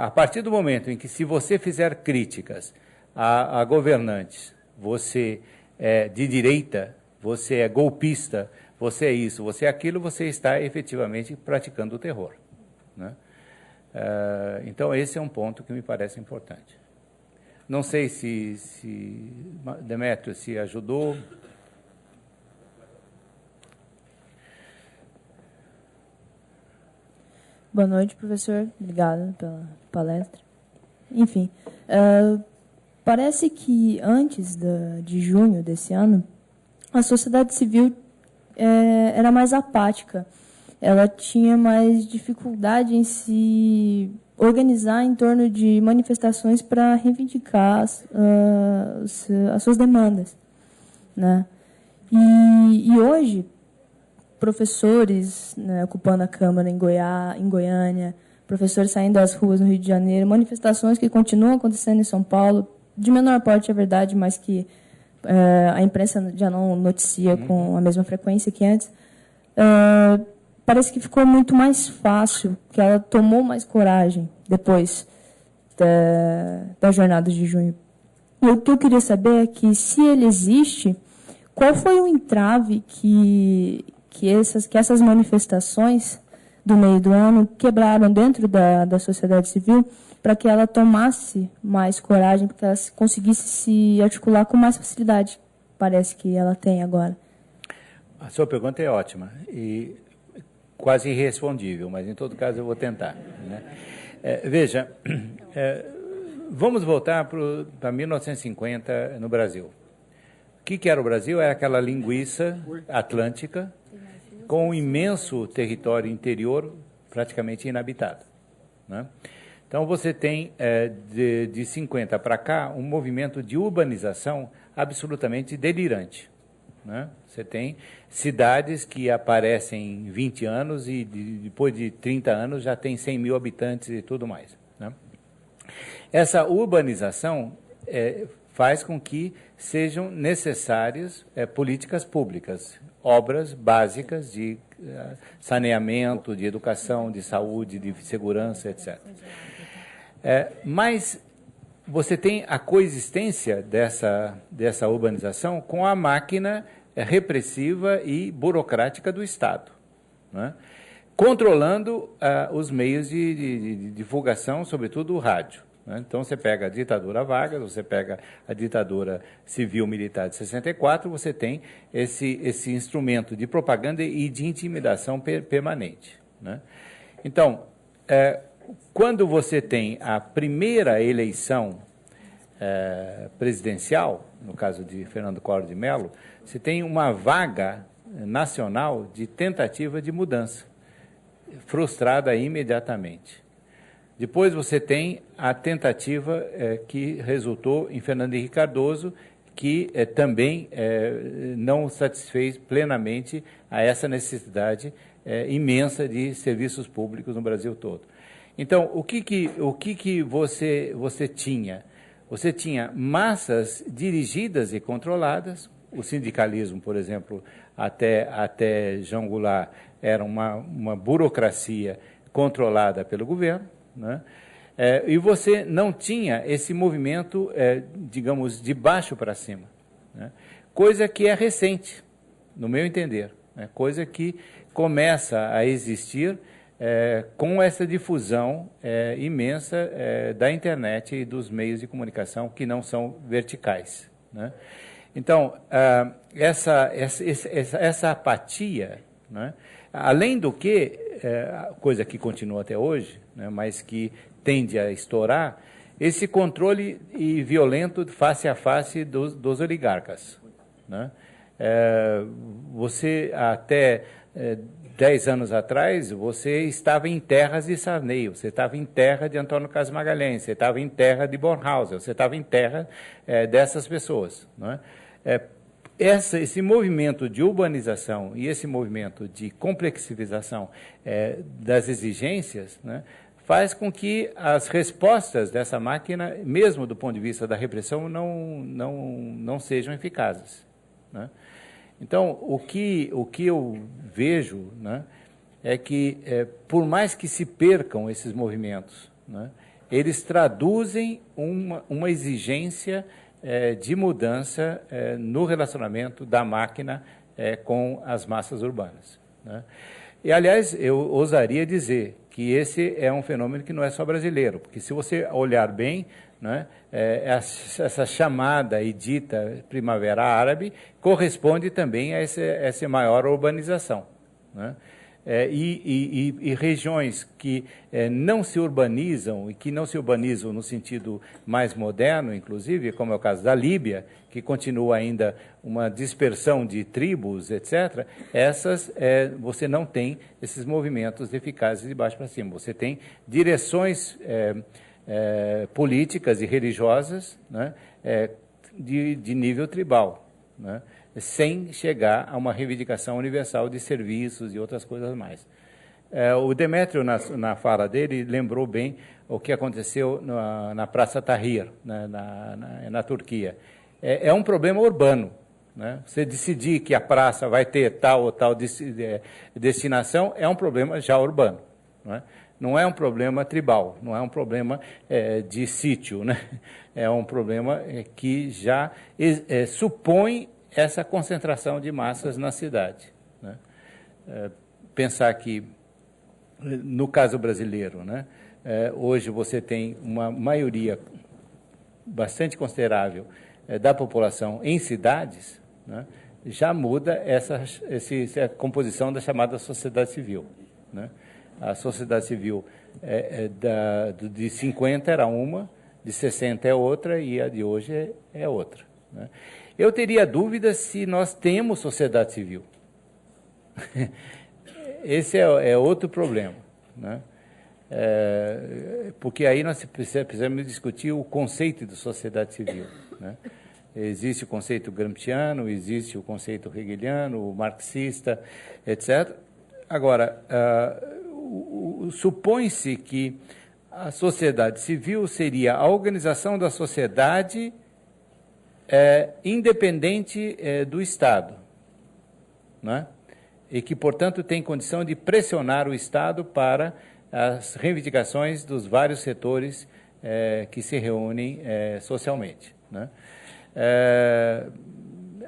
B: A partir do momento em que, se você fizer críticas a governantes, você é de direita, você é golpista, você é isso, você é aquilo, você está efetivamente praticando o terror, né? Então, esse é um ponto que me parece importante. Não sei se Demétrio, se ajudou.
F: Boa noite, professor. Obrigado pela palestra. Enfim, parece que antes de junho desse ano, a sociedade civil era mais apática ela tinha mais dificuldade em se organizar em torno de manifestações para reivindicar as suas demandas, né? E hoje, professores, né, ocupando a Câmara em Goiânia, professores saindo às ruas no Rio de Janeiro, manifestações que continuam acontecendo em São Paulo, de menor porte, é verdade, mas que a imprensa já não noticia com a mesma frequência que antes. Parece que ficou muito mais fácil, que ela tomou mais coragem depois da jornada de junho. E o que eu queria saber é que, se ele existe, qual foi o entrave que essas manifestações do meio do ano quebraram dentro da sociedade civil para que ela tomasse mais coragem, para que ela conseguisse se articular com mais facilidade, parece que ela tem agora.
B: A sua pergunta é ótima e quase irrespondível, mas em todo caso eu vou tentar, né? Veja, vamos voltar para 1950 no Brasil. O que era o Brasil? Era aquela linguiça atlântica com um imenso território interior praticamente inabitado, né? Então você tem de 50 para cá um movimento de urbanização absolutamente delirante, né? Você tem cidades que aparecem em 20 anos e depois de 30 anos já tem 100 mil habitantes e tudo mais, né? Essa urbanização faz com que sejam necessárias políticas públicas, obras básicas de saneamento, de educação, de saúde, de segurança, etc. Mas você tem a coexistência dessa urbanização com a máquina repressiva e burocrática do Estado, né? Controlando os meios de divulgação, sobretudo o rádio, né? Então, você pega a ditadura Vargas, você pega a ditadura civil-militar de 64, você tem esse instrumento de propaganda e de intimidação permanente, né? Então, quando você tem a primeira eleição presidencial, no caso de Fernando Collor de Mello, você tem uma vaga nacional de tentativa de mudança, frustrada imediatamente. Depois você tem a tentativa que resultou em Fernando Henrique Cardoso, que também não satisfez plenamente a essa necessidade imensa de serviços públicos no Brasil todo. Então, o que você tinha? Você tinha massas dirigidas e controladas. O sindicalismo, por exemplo, até João Goulart, era uma burocracia controlada pelo governo, né? E você não tinha esse movimento, digamos, de baixo para cima, né? Coisa que é recente, no meu entender, né? Coisa que começa a existir com essa difusão imensa da internet e dos meios de comunicação que não são verticais, né? Então, essa apatia, né? Além do que, coisa que continua até hoje, né, mas que tende a estourar, esse controle violento face a face dos oligarcas, né? Você, até 10 anos atrás, você estava em terras de Sarney, você estava em terra de Antônio Carlos Magalhães, você estava em terra de Bornhauser, você estava em terra dessas pessoas, né? Esse movimento de urbanização e esse movimento de complexivização das exigências, né, faz com que as respostas dessa máquina, mesmo do ponto de vista da repressão, não sejam eficazes, né? Então, o que eu vejo, né, é que, por mais que se percam esses movimentos, né, eles traduzem uma exigência de mudança no relacionamento da máquina com as massas urbanas, né? E, aliás, eu ousaria dizer que esse é um fenômeno que não é só brasileiro, porque se você olhar bem, né, essa chamada e dita Primavera Árabe corresponde também a essa maior urbanização, né? e regiões que não se urbanizam, e que não se urbanizam no sentido mais moderno, inclusive, como é o caso da Líbia, que continua ainda uma dispersão de tribos, etc., você não tem esses movimentos eficazes de baixo para cima. Você tem direções políticas e religiosas, né, de nível tribal, né, sem chegar a uma reivindicação universal de serviços e outras coisas mais. O Demétrio, na fala dele, lembrou bem o que aconteceu na Praça Tahrir, na Turquia. É um problema urbano, né? Você decidir que a praça vai ter tal ou tal destinação é um problema já urbano, né? Não é um problema tribal, não é um problema de sítio, né? É um problema que já supõe essa concentração de massas na cidade, né? Pensar que, no caso brasileiro, né, hoje você tem uma maioria bastante considerável da população em cidades, né, já muda essa composição da chamada sociedade civil, né? A sociedade civil de 50 era uma, de 60 é outra e a de hoje é outra, né? Eu teria dúvida se nós temos sociedade civil. Esse é outro problema, né? Porque aí nós precisamos discutir o conceito de sociedade civil, né? Existe o conceito gramsciano, existe o conceito hegeliano, o marxista, etc. Agora, supõe-se que a sociedade civil seria a organização da sociedade independente do Estado, né? E que, portanto, tem condição de pressionar o Estado para as reivindicações dos vários setores que se reúnem socialmente, né?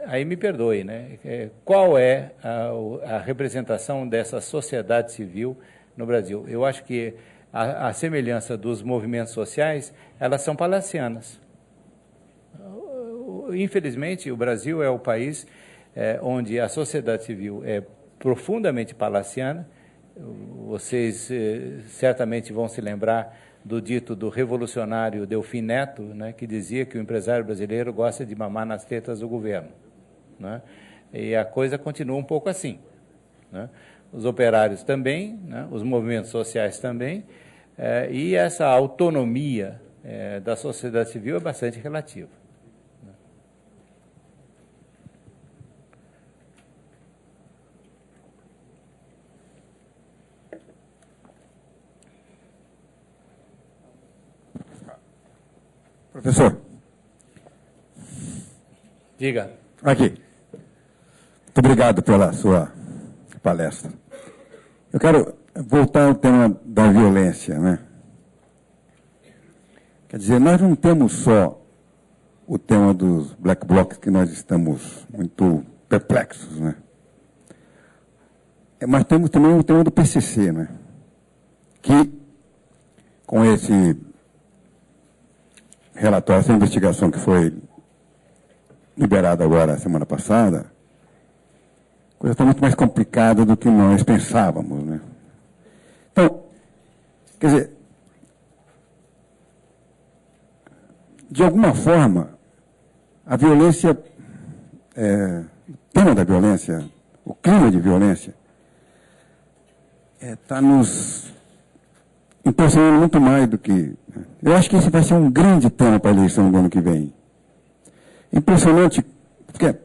B: Aí me perdoe, né? Qual é a representação dessa sociedade civil no Brasil? Eu acho que a semelhança dos movimentos sociais, elas são palacianas. Infelizmente, o Brasil é o país onde a sociedade civil é profundamente palaciana. Vocês certamente vão se lembrar do dito do revolucionário Delfim Neto, né, que dizia que o empresário brasileiro gosta de mamar nas tetas do governo, né? E a coisa continua um pouco assim, né? Os operários também, né, os movimentos sociais também, e essa autonomia da sociedade civil é bastante relativa.
G: Professor.
B: Diga.
G: Aqui. Muito obrigado pela sua palestra. Eu quero voltar ao tema da violência, né? Quer dizer, nós não temos só o tema dos black blocs, que nós estamos muito perplexos, né? Mas temos também o tema do PCC, né? Que, com esse relatório, essa investigação que foi liberada agora, semana passada, a coisa está muito mais complicada do que nós pensávamos, né? Então, quer dizer, de alguma forma, a violência, o tema da violência, o clima de violência, está nos impressionando muito mais do que... Eu acho que esse vai ser um grande tema para a eleição do ano que vem. Impressionante, porque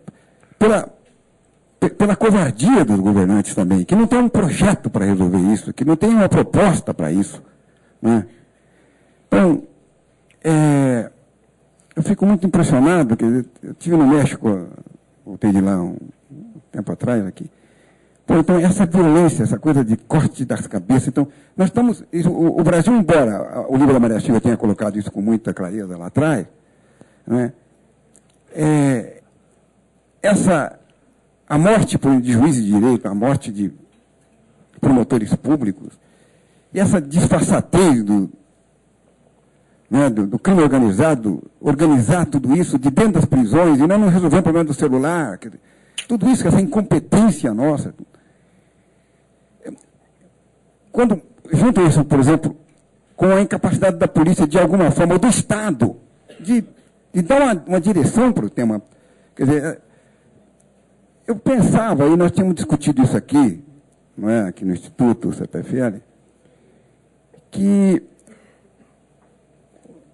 G: pela covardia dos governantes também, que não tem um projeto para resolver isso, que não tem uma proposta para isso, né? Então, eu fico muito impressionado, porque eu estive no México, voltei de lá um tempo atrás aqui. Pô, então, essa violência, essa coisa de corte das cabeças, então, nós estamos... O Brasil, embora o livro da Maria Silva tenha colocado isso com muita clareza lá atrás, né, a morte de juízes de direito, a morte de promotores públicos, e essa disfarçatez do crime organizado, organizar tudo isso de dentro das prisões, e não resolver o problema do celular, tudo isso, essa incompetência nossa. quando junto isso, por exemplo, com a incapacidade da polícia, de alguma forma, ou do Estado, de dar uma direção para o tema. Quer dizer, eu pensava, e nós tínhamos discutido isso aqui, não é, aqui no Instituto CPFL, que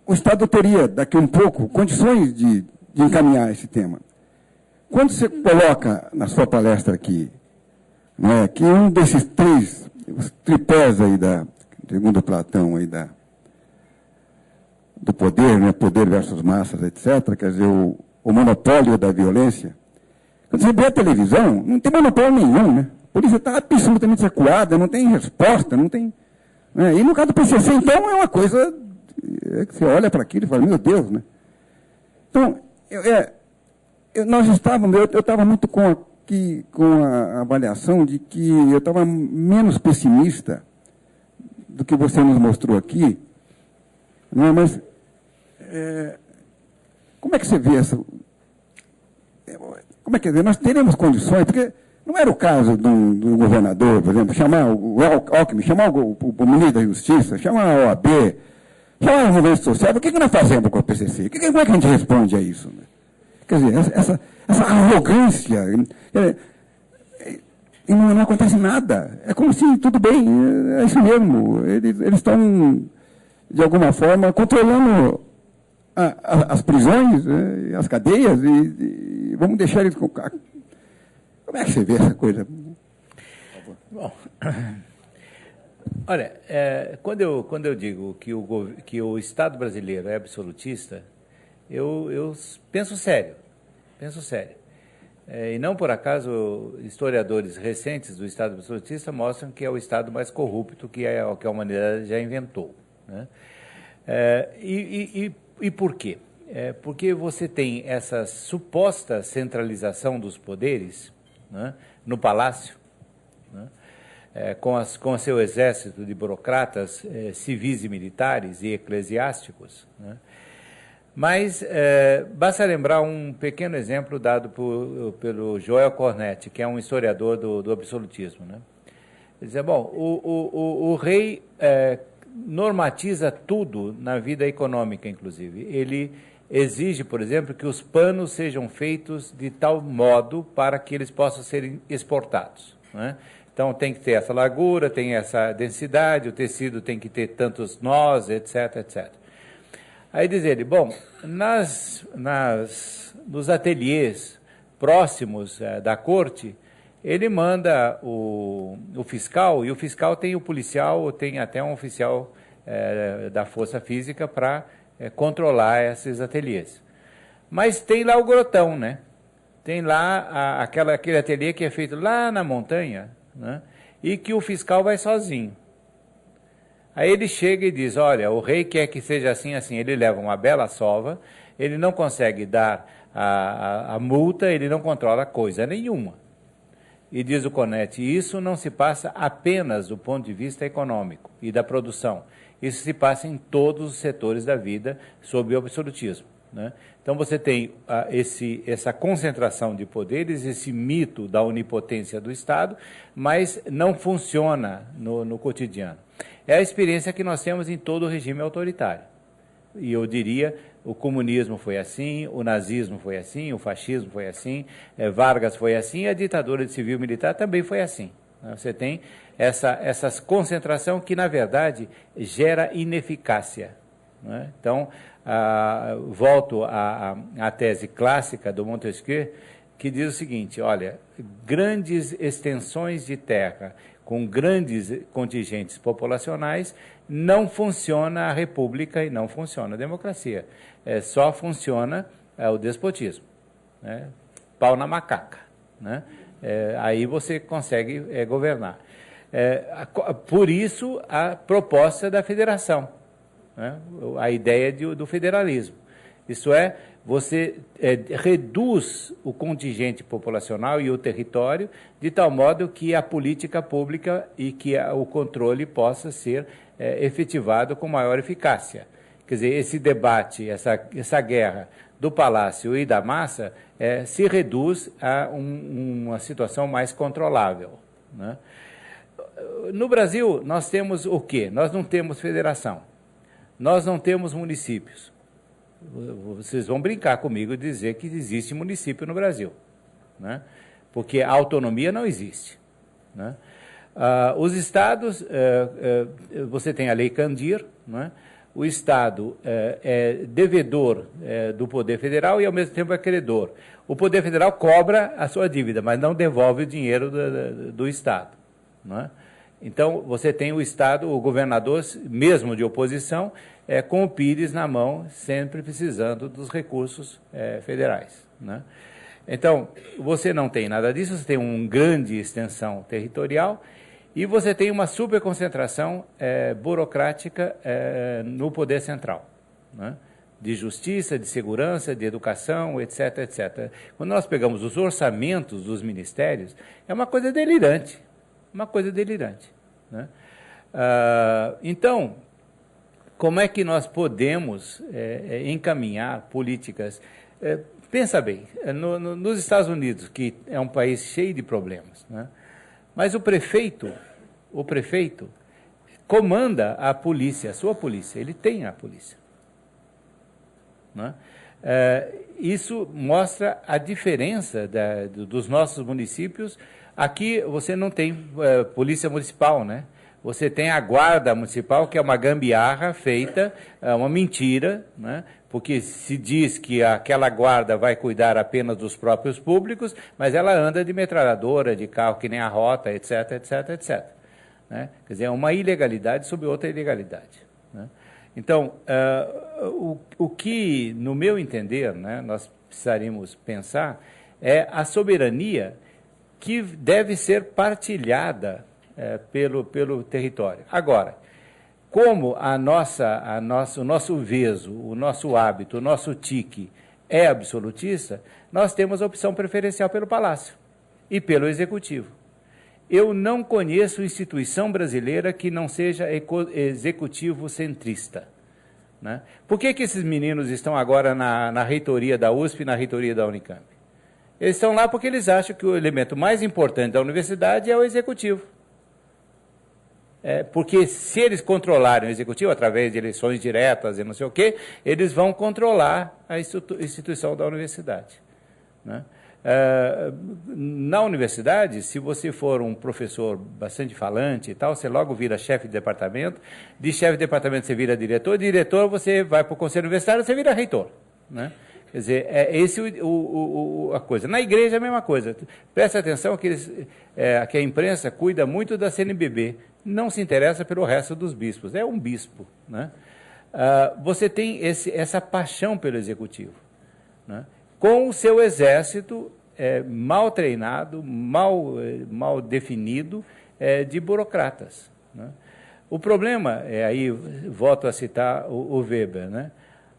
G: o Estado teria, daqui um pouco, condições de encaminhar esse tema. Quando você coloca na sua palestra aqui, não é, que um desses os tripés aí segundo Platão, aí do poder, né, poder versus massas, etc., quer dizer, o monopólio da violência. Quando você vê a televisão, não tem monopólio nenhum, né? A polícia está absolutamente acuada, não tem resposta, não tem... Né? E no caso do PCC, então, é uma coisa que você olha para aquilo e fala, meu Deus, né? Então, nós estávamos, eu estava muito com a avaliação de que eu estava menos pessimista do que você nos mostrou aqui, né? Mas como é que você vê essa... Como é que nós teremos condições, porque não era o caso do governador, por exemplo, chamar o Alckmin, chamar o ministro da Justiça, chamar a OAB, chamar o movimento social. O que nós fazemos com o PCC? Como é que a gente responde a isso? Né? Quer dizer, essa arrogância, e não acontece nada. É como se tudo bem, é isso mesmo. Eles estão, de alguma forma, controlando as prisões, as cadeias, e vamos deixar eles... Como é que você vê essa coisa?
B: Bom, olha, quando eu digo que o Estado brasileiro é absolutista, eu penso sério. E não por acaso historiadores recentes do Estado absolutista mostram que é o Estado mais corrupto que a humanidade já inventou. Né? E por quê? Porque você tem essa suposta centralização dos poderes, né, no palácio, né, com o seu exército de burocratas civis e militares e eclesiásticos. Né. Mas basta lembrar um pequeno exemplo dado pelo Joel Cornette, que é um historiador do absolutismo. Né. Ele dizia, bom, o rei normatiza tudo na vida econômica, inclusive. Ele exige, por exemplo, que os panos sejam feitos de tal modo para que eles possam ser exportados. Né? Então, tem que ter essa largura, tem essa densidade, o tecido tem que ter tantos nós, etc, etc. Aí diz ele, bom, nos ateliês próximos da corte, ele manda o fiscal, e o fiscal tem o policial, ou tem até um oficial da força física para controlar esses ateliês. Mas tem lá o grotão, né? Tem lá aquele ateliê que é feito lá na montanha, né? E que o fiscal vai sozinho. Aí ele chega e diz, olha, o rei quer que seja assim, assim. Ele leva uma bela sova, ele não consegue dar a multa, ele não controla coisa nenhuma. E diz o Cornette, isso não se passa apenas do ponto de vista econômico e da produção. Isso se passa em todos os setores da vida sob o absolutismo. Né? Então você tem essa concentração de poderes, esse mito da onipotência do Estado, mas não funciona no cotidiano. É a experiência que nós temos em todo o regime autoritário. E eu diria, o comunismo foi assim, o nazismo foi assim, o fascismo foi assim, Vargas foi assim, a ditadura de civil-militar também foi assim. Você tem essa concentração que, na verdade, gera ineficácia. Né? Então, volto à tese clássica do Montesquieu, que diz o seguinte, olha, grandes extensões de terra com grandes contingentes populacionais, não funciona a república e não funciona a democracia. Só funciona o despotismo. Né? Pau na macaca. Né? Aí você consegue governar. Por isso, a proposta da federação, né? A ideia do federalismo. Isso é, você reduz o contingente populacional e o território de tal modo que a política pública e que o controle possa ser efetivado com maior eficácia. Quer dizer, esse debate, essa guerra do palácio e da massa se reduz a uma situação mais controlável. Né? no Brasil, nós temos o quê? Nós não temos federação, nós não temos municípios. Vocês vão brincar comigo e dizer que existe município no Brasil, né? Porque a autonomia não existe, né? Os estados, você tem a Lei Candir, né? O Estado é devedor do Poder Federal e, ao mesmo tempo, é credor. O Poder Federal cobra a sua dívida, mas não devolve o dinheiro do Estado, não é? Então, você tem o Estado, o governador, mesmo de oposição, com o Pires na mão, sempre precisando dos recursos federais, né? Então, você não tem nada disso, você tem uma grande extensão territorial e você tem uma superconcentração burocrática no poder central, né? De justiça, de segurança, de educação, etc, etc. Quando nós pegamos os orçamentos dos ministérios, é uma coisa delirante, né? Então, como é que nós podemos encaminhar políticas? Pensa bem, nos Estados Unidos, que é um país cheio de problemas, né? Mas o prefeito comanda a polícia, a sua polícia, ele tem a polícia, né? Isso mostra a diferença dos nossos municípios. Aqui você não tem polícia municipal, né? Você tem a guarda municipal, que é uma gambiarra feita, uma mentira, né? Porque se diz que aquela guarda vai cuidar apenas dos próprios públicos, mas ela anda de metralhadora, de carro que nem a Rota, etc, etc, etc, né? Quer dizer, é uma ilegalidade sobre outra ilegalidade, né? Então, o que, no meu entender, né, nós precisaríamos pensar é a soberania que deve ser partilhada pelo território. Agora, como o nosso veso, o nosso hábito, o nosso tique é absolutista, nós temos a opção preferencial pelo Palácio e pelo Executivo. Eu não conheço instituição brasileira que não seja executivo centrista, né? Por que esses meninos estão agora na reitoria da USP e na reitoria da Unicamp? Eles estão lá porque eles acham que o elemento mais importante da universidade é o executivo. Porque se eles controlarem o executivo através de eleições diretas e não sei o quê, eles vão controlar a instituição da universidade, né? Na universidade, se você for um professor bastante falante e tal, você logo vira chefe de departamento, de chefe de departamento você vira diretor, de diretor você vai para o conselho universitário, você vira reitor, né? Quer dizer, esse a coisa. Na igreja é a mesma coisa. Preste atenção que que a imprensa cuida muito da CNBB, não se interessa pelo resto dos bispos, é um bispo, né? Você tem essa paixão pelo executivo, né? Com o seu exército mal treinado, mal definido, de burocratas, né? O problema, aí volto a citar o Weber, né?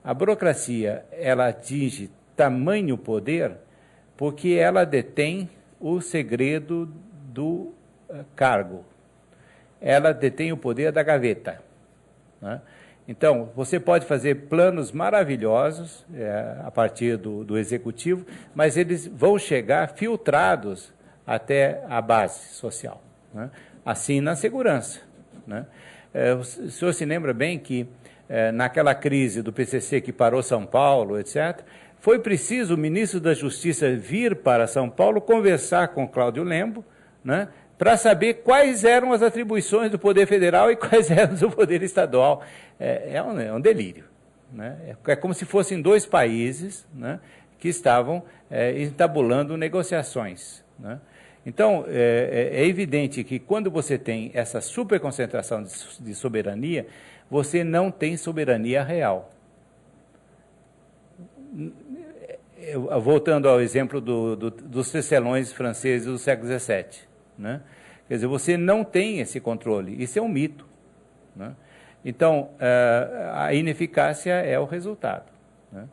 B: A burocracia, ela atinge tamanho poder porque ela detém o segredo do cargo. Ela detém o poder da gaveta, né? Então, você pode fazer planos maravilhosos a partir do executivo, mas eles vão chegar filtrados até a base social, né? Assim na segurança, né? O senhor se lembra bem que naquela crise do PCC que parou São Paulo, etc., foi preciso o ministro da Justiça vir para São Paulo conversar com Cláudio Lembo, né, para saber quais eram as atribuições do Poder Federal e quais eram do Poder Estadual. É um delírio, né? É como se fossem dois países, né, que estavam entabulando negociações, né? Então, é evidente que quando você tem essa superconcentração de soberania, você não tem soberania real. Voltando ao exemplo dos tecelões franceses do século XVII, né? Quer dizer, você não tem esse controle, isso é um mito, né? Então, a ineficácia é o resultado, né?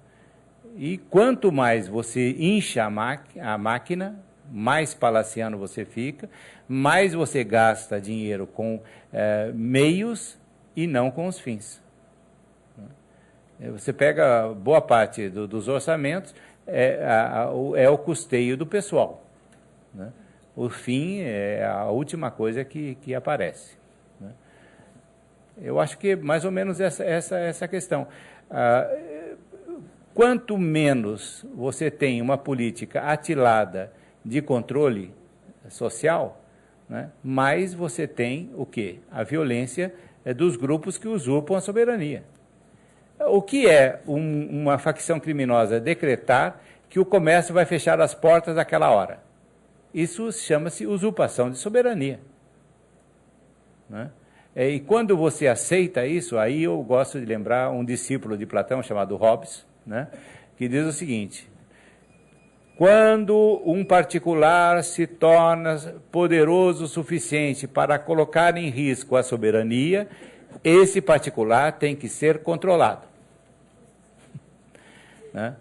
B: E quanto mais você incha a máquina, mais palaciano você fica, mais você gasta dinheiro com meios e não com os fins. Você pega boa parte dos orçamentos, é o custeio do pessoal, né? o fim é a última coisa que aparece, né? Eu acho que mais ou menos essa questão. Quanto menos você tem uma política atilada de controle social, né, mais você tem o quê? A violência dos grupos que usurpam a soberania. O que é uma facção criminosa decretar que o comércio vai fechar as portas àquela hora? Isso chama-se usurpação de soberania, né? E quando você aceita isso, aí eu gosto de lembrar um discípulo de Platão chamado Hobbes, né, que diz o seguinte: quando um particular se torna poderoso o suficiente para colocar em risco a soberania, esse particular tem que ser controlado, né?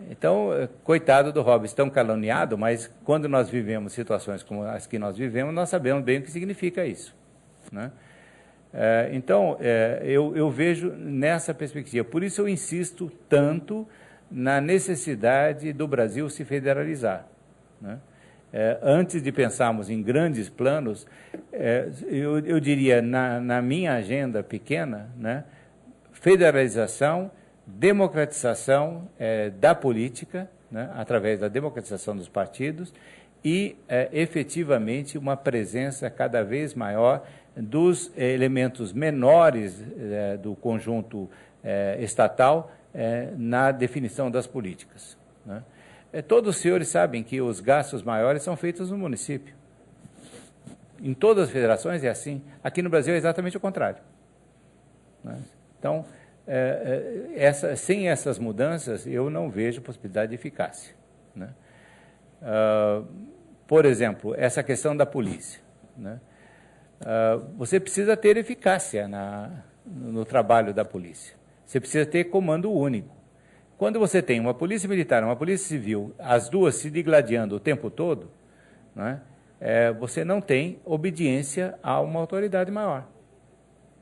B: Então, coitado do Hobbes, tão caluniado, mas quando nós vivemos situações como as que nós vivemos, nós sabemos bem o que significa isso, né? Então, eu vejo nessa perspectiva. Por isso eu insisto tanto na necessidade do Brasil se federalizar, né? Antes de pensarmos em grandes planos, eu diria, na minha agenda pequena, né, federalização, democratização da política, né, através da democratização dos partidos e, efetivamente, uma presença cada vez maior dos elementos menores do conjunto estatal na definição das políticas, né? Todos os senhores sabem que os gastos maiores são feitos no município. Em todas as federações é assim. Aqui no Brasil é exatamente o contrário, né? Então, sem essas mudanças, eu não vejo possibilidade de eficácia, né? Por exemplo, essa questão da polícia, né? Você precisa ter eficácia no trabalho da polícia. Você precisa ter comando único. Quando você tem uma polícia militar e uma polícia civil, as duas se digladiando o tempo todo, né, você não tem obediência a uma autoridade maior.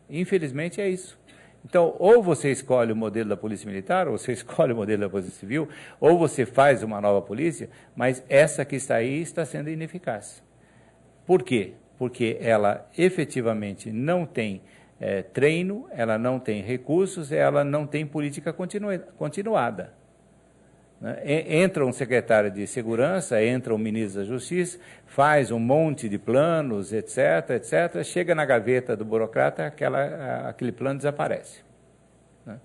B: Infelizmente é isso. Então, ou você escolhe o modelo da polícia militar, ou você escolhe o modelo da polícia civil, ou você faz uma nova polícia, mas essa que está aí está sendo ineficaz. Por quê? Porque ela efetivamente não tem treino, ela não tem recursos, ela não tem política continuada, né? Entra um secretário de segurança, entra um ministro da Justiça, faz um monte de planos, etc., etc., chega na gaveta do burocrata, aquele plano desaparece, né?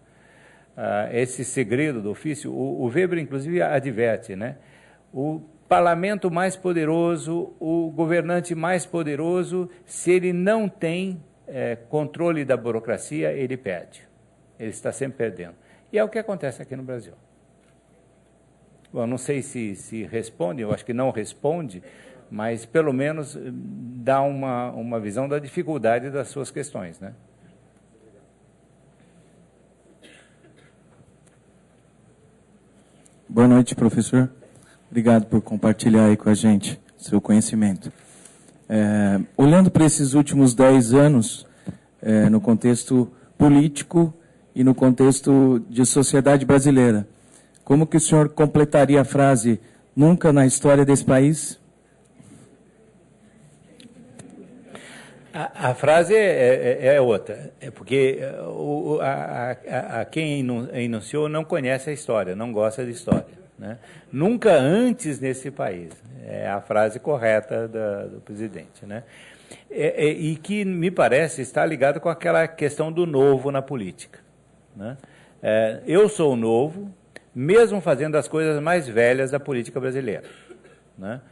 B: Esse segredo do ofício, o Weber, inclusive, adverte, né? O parlamento mais poderoso, o governante mais poderoso, se ele não tem controle da burocracia, ele perde. Ele está sempre perdendo. E é o que acontece aqui no Brasil. Bom, não sei se responde, eu acho que não responde, mas pelo menos dá uma visão da dificuldade das suas questões, né?
H: Boa noite, professor. Obrigado por compartilhar aí com a gente seu conhecimento. Olhando para esses últimos 10 anos, no contexto político e no contexto de sociedade brasileira, como que o senhor completaria a frase, nunca na história desse país?
B: A frase é outra, porque quem enunciou não conhece a história, não gosta de história, né? Nunca antes nesse país, é a frase correta do presidente, né? E que me parece estar ligado com aquela questão do novo na política, né? Eu sou novo, mesmo fazendo as coisas mais velhas da política brasileira, né?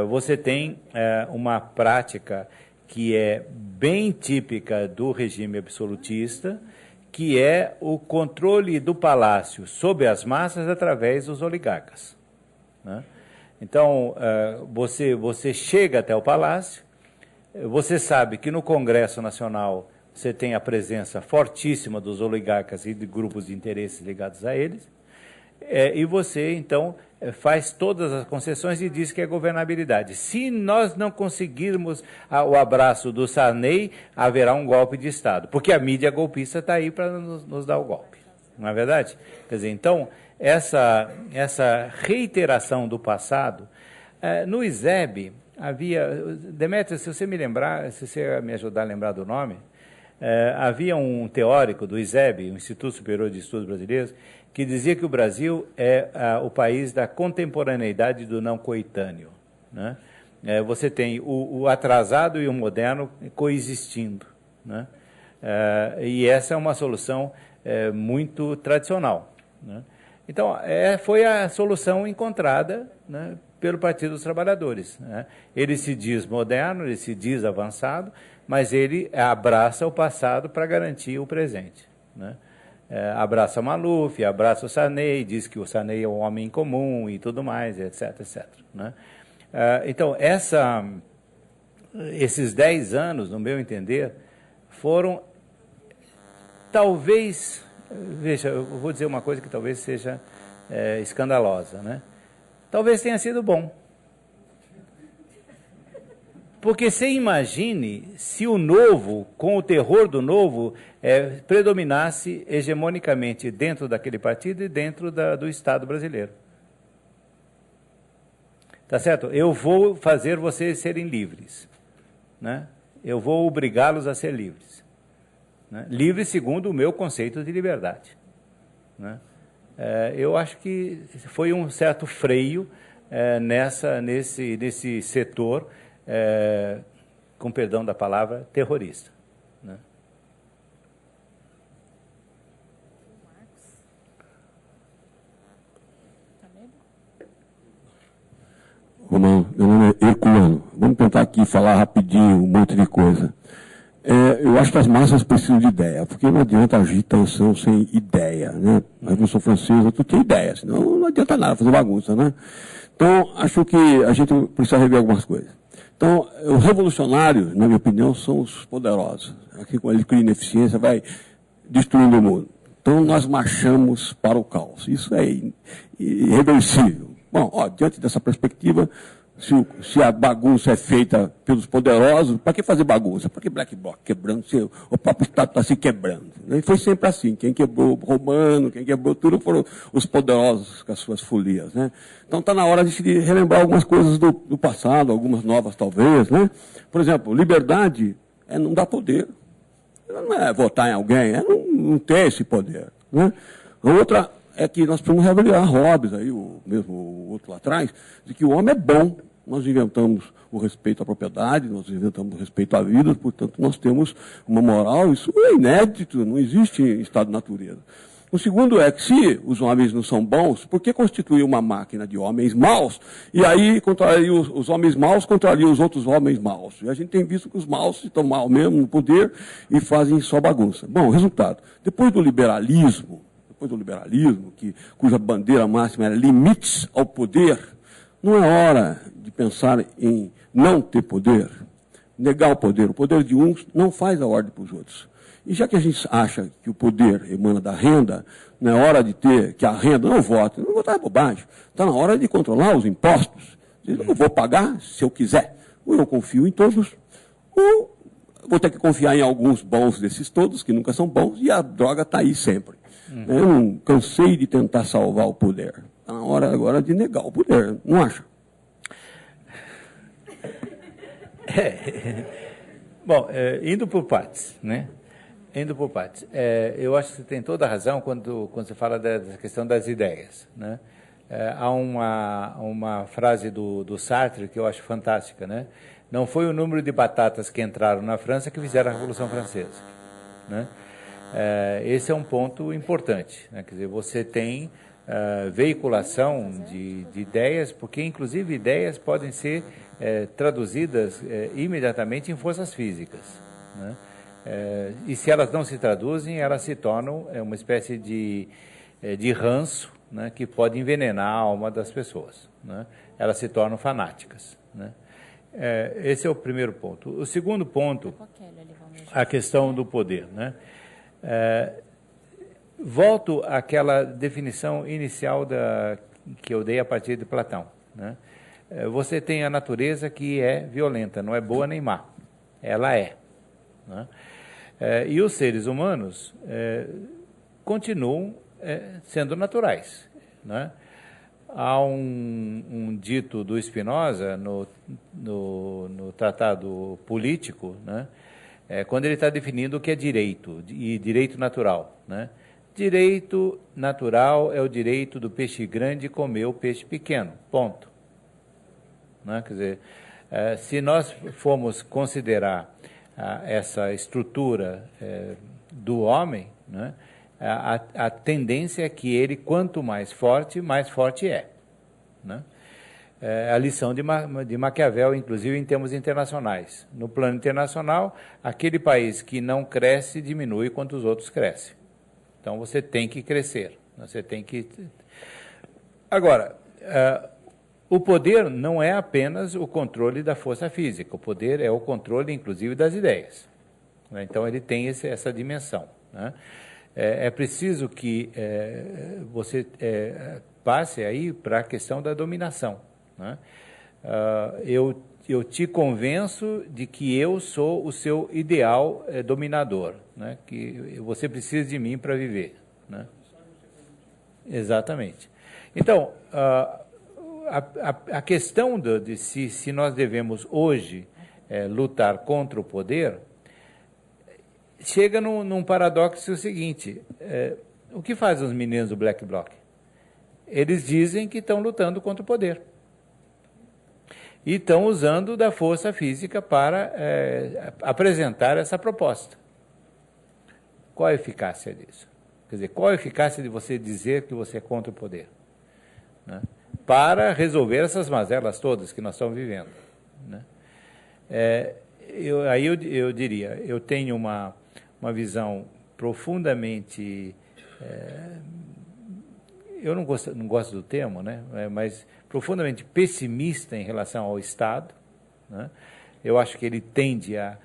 B: Você tem uma prática que é bem típica do regime absolutista, que é o controle do palácio sobre as massas através dos oligarcas, né? Então, você chega até o palácio, você sabe que no Congresso Nacional você tem a presença fortíssima dos oligarcas e de grupos de interesses ligados a eles, e você, então, faz todas as concessões e diz que é governabilidade. Se nós não conseguirmos o abraço do Sarney, haverá um golpe de Estado, porque a mídia golpista está aí para nos dar o golpe, não é verdade? Quer dizer, então, essa reiteração do passado, no ISEB, Demétrio, se você me lembrar, se você me ajudar a lembrar do nome, havia um teórico do ISEB, o Instituto Superior de Estudos Brasileiros, que dizia que o Brasil é o país da contemporaneidade do não coetâneo, né? Você tem o atrasado e o moderno coexistindo, né? E essa é uma solução muito tradicional, né? Então, foi a solução encontrada, né, pelo Partido dos Trabalhadores, né? Ele se diz moderno, ele se diz avançado, mas ele abraça o passado para garantir o presente, né? Abraça Maluf, abraça o Sarney, diz que o Sarney é um homem comum e tudo mais, etc, etc, né? Então, esses 10 anos, no meu entender, foram, talvez, veja, eu vou dizer uma coisa que talvez seja escandalosa, né? Talvez tenha sido bom. Porque você imagine se o novo, com o terror do novo, predominasse hegemonicamente dentro daquele partido e dentro do Estado brasileiro. Tá certo? Eu vou fazer vocês serem livres, né? Eu vou obrigá-los a ser livres, né? Livres segundo o meu conceito de liberdade, né? Eu acho que foi um certo freio nesse setor, com perdão da palavra, terrorista, né?
I: Romão, meu nome é Herculano. Vamos tentar aqui falar rapidinho um monte de coisa. Eu acho que as massas precisam de ideia, porque não adianta agitação sem ideia, né? A Revolução Francesa, tu tem ideia, senão não adianta nada fazer bagunça, né? Então, acho que a gente precisa rever algumas coisas. Então, os revolucionários, na minha opinião, são os poderosos. Aqui, com a ineficiência, vai destruindo o mundo. Então, nós marchamos para o caos. Isso é irreversível. Bom, diante dessa perspectiva, se a bagunça é feita pelos poderosos, para que fazer bagunça? Para que Black Bloc quebrando? O próprio Estado está se quebrando. E foi sempre assim. Quem quebrou o romano, quem quebrou tudo foram os poderosos com as suas folias, né? Então está na hora de relembrar algumas coisas do passado, algumas novas talvez, né? Por exemplo, liberdade não dá poder. Não é votar em alguém, não ter esse poder, né? A outra é que nós precisamos reavaliar Hobbes, aí, o outro lá atrás, de que o homem é bom. Nós inventamos o respeito à propriedade, nós inventamos o respeito à vida, portanto, nós temos uma moral, isso é inédito, não existe em estado de natureza. O segundo é que, se os homens não são bons, por que constituir uma máquina de homens maus? E aí, os homens maus contrariam os outros homens maus. E a gente tem visto que os maus estão mal mesmo no poder e fazem só bagunça. Bom, resultado, depois do liberalismo, cuja bandeira máxima era limites ao poder, não é hora de pensar em não ter poder, negar o poder de uns não faz a ordem para os outros. E já que a gente acha que o poder emana da renda, não é hora de ter que a renda, não votar é bobagem, está na hora de controlar os impostos. Eu vou pagar se eu quiser, ou eu confio em todos, ou vou ter que confiar em alguns bons desses todos, que nunca são bons, e a droga está aí sempre. Eu não cansei de tentar salvar o poder. Está na hora agora de negar o poder, não acha?
B: Bom, indo por partes, né? Eu acho que você tem toda a razão quando você fala da questão das ideias, né? Há uma frase do Sartre que eu acho fantástica, né? Não foi o número de batatas que entraram na França que fizeram a Revolução Francesa, né? Esse é um ponto importante, né? Quer dizer, você tem veiculação de ideias, porque inclusive ideias podem ser traduzidas imediatamente em forças físicas, né? E se elas não se traduzem, elas se tornam uma espécie de ranço, né, que pode envenenar a alma das pessoas, né? Elas se tornam fanáticas, né? Esse é o primeiro ponto. O segundo ponto, a questão do poder, né? Volto àquela definição inicial que eu dei a partir de Platão, né? Você tem a natureza que é violenta, não é boa nem má, ela é, né? E os seres humanos continuam sendo naturais, né? Há um dito do Spinoza no Tratado Político, né? Quando ele está definindo o que é direito, e direito natural, né? Direito natural é o direito do peixe grande comer o peixe pequeno, ponto. Né? Quer dizer, se nós formos considerar essa estrutura do homem, né? A tendência é que ele, quanto mais forte é. Né? A lição de Maquiavel, inclusive em termos internacionais. No plano internacional, aquele país que não cresce diminui quanto os outros crescem. Então, você tem que crescer. Você tem que... Agora, o poder não é apenas o controle da força física. O poder é o controle, inclusive, das ideias. Né? Então, ele tem essa dimensão. Né? É preciso que você passe aí para a questão da dominação. Né? Eu te convenço de que eu sou o seu ideal dominador, né? Que você precisa de mim para viver. Né? Exatamente. Então, a questão de se nós devemos hoje lutar contra o poder chega num paradoxo seguinte. O que fazem os meninos do Black Bloc? Eles dizem que estão lutando contra o poder. E estão usando da força física para apresentar essa proposta. Qual a eficácia disso? Quer dizer, qual a eficácia de você dizer que você é contra o poder? Né? Para resolver essas mazelas todas que nós estamos vivendo. Né? Eu diria, eu tenho uma visão profundamente... eu não gosto do termo, né? Mas profundamente pessimista em relação ao Estado. Né? Eu acho que ele tende a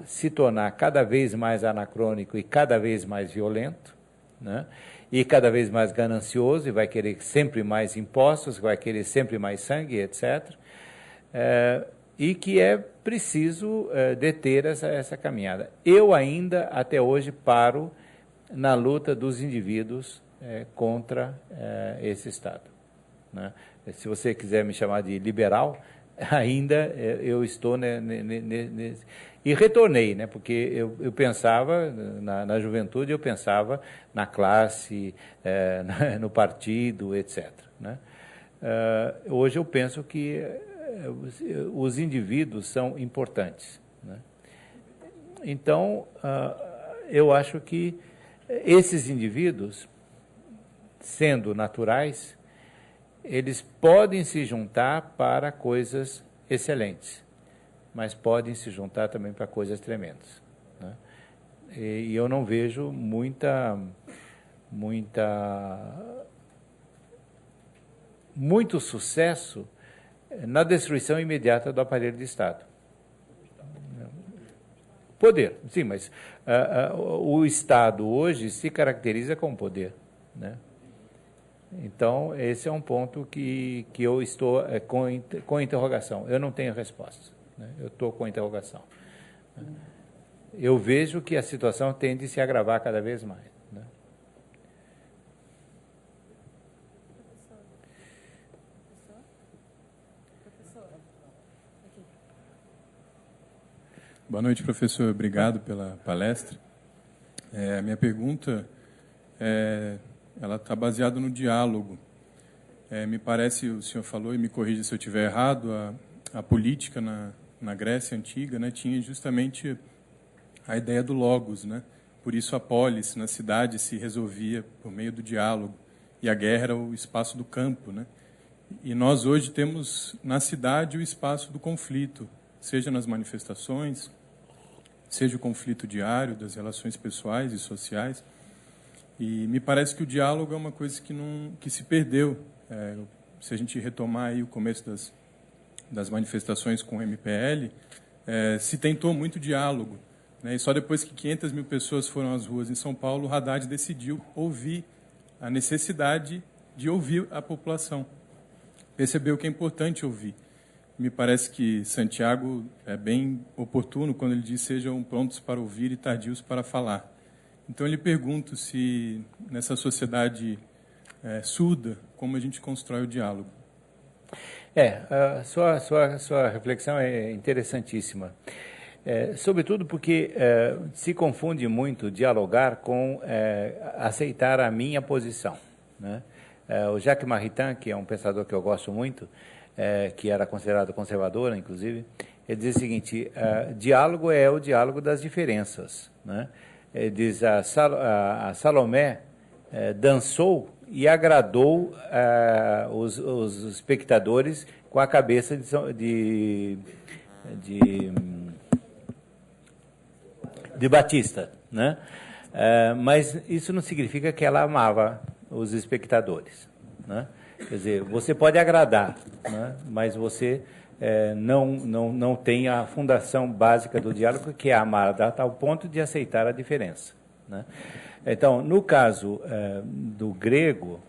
B: se tornar cada vez mais anacrônico e cada vez mais violento, né? E cada vez mais ganancioso, e vai querer sempre mais impostos, vai querer sempre mais sangue, etc. E que é preciso deter essa caminhada. Eu ainda, até hoje, paro na luta dos indivíduos contra esse Estado. Né? Se você quiser me chamar de liberal, ainda eu estou nesse... E retornei, né? Porque eu pensava, na juventude, eu pensava na classe, no partido, etc. Né? Hoje eu penso que os indivíduos são importantes. Né? Então, eu acho que esses indivíduos, sendo naturais, eles podem se juntar para coisas excelentes, mas podem se juntar também para coisas tremendas. Né? E eu não vejo muito sucesso na destruição imediata do aparelho de Estado. Poder, sim, mas o Estado hoje se caracteriza como poder. Né? Então, esse é um ponto que eu estou com interrogação. Eu não tenho resposta. Né? Eu estou com interrogação. Eu vejo que a situação tende a se agravar cada vez mais. Né?
A: Boa noite, professor. Obrigado pela palestra. A minha pergunta ela está baseada no diálogo. Me parece, o senhor falou, e me corrija se eu estiver errado, a política na Grécia Antiga, né, tinha justamente a ideia do logos. Né? Por isso a polis na cidade se resolvia por meio do diálogo. E a guerra era o espaço do campo. Né? E nós hoje temos na cidade o espaço do conflito, seja nas manifestações, seja o conflito diário das relações pessoais e sociais. E me parece que o diálogo é uma coisa que se perdeu. Se a gente retomar aí o começo das manifestações com o MPL, se tentou muito diálogo. Né? E só depois que 500 mil pessoas foram às ruas em São Paulo, o Haddad decidiu ouvir a necessidade de ouvir a população. Percebeu que é importante ouvir. Me parece que Santiago é bem oportuno quando ele diz sejam prontos para ouvir e tardios para falar. Então, eu lhe pergunto se, nessa sociedade Suda, como a gente constrói o diálogo.
B: A sua reflexão é interessantíssima. Sobretudo porque se confunde muito dialogar com aceitar a minha posição, né? O Jacques Maritain, que é um pensador que eu gosto muito, que era considerado conservador, inclusive, ele diz o seguinte: diálogo é o diálogo das diferenças, né? Ele diz: a Salomé dançou e agradou os espectadores com a cabeça de Batista, né? Mas isso não significa que ela amava os espectadores, né? Quer dizer, você pode agradar, né? Mas você não tem a fundação básica do diálogo, que é amar a tal ponto de aceitar a diferença, né? Então, no caso do grego,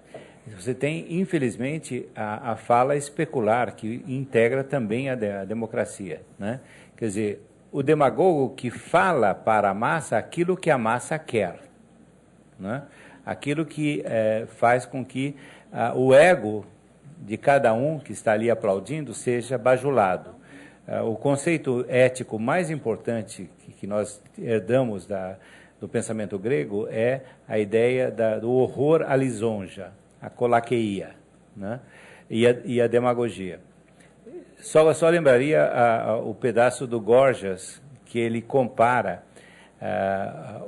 B: você tem, infelizmente, a fala especular, que integra também a democracia, né? Quer dizer, o demagogo que fala para a massa aquilo que a massa quer, né? Aquilo que faz com que o ego de cada um que está ali aplaudindo seja bajulado. O conceito ético mais importante que nós herdamos do pensamento grego é a ideia do horror à lisonja, a colaqueia, né? E a demagogia. Só lembraria o pedaço do Gorgias, que ele compara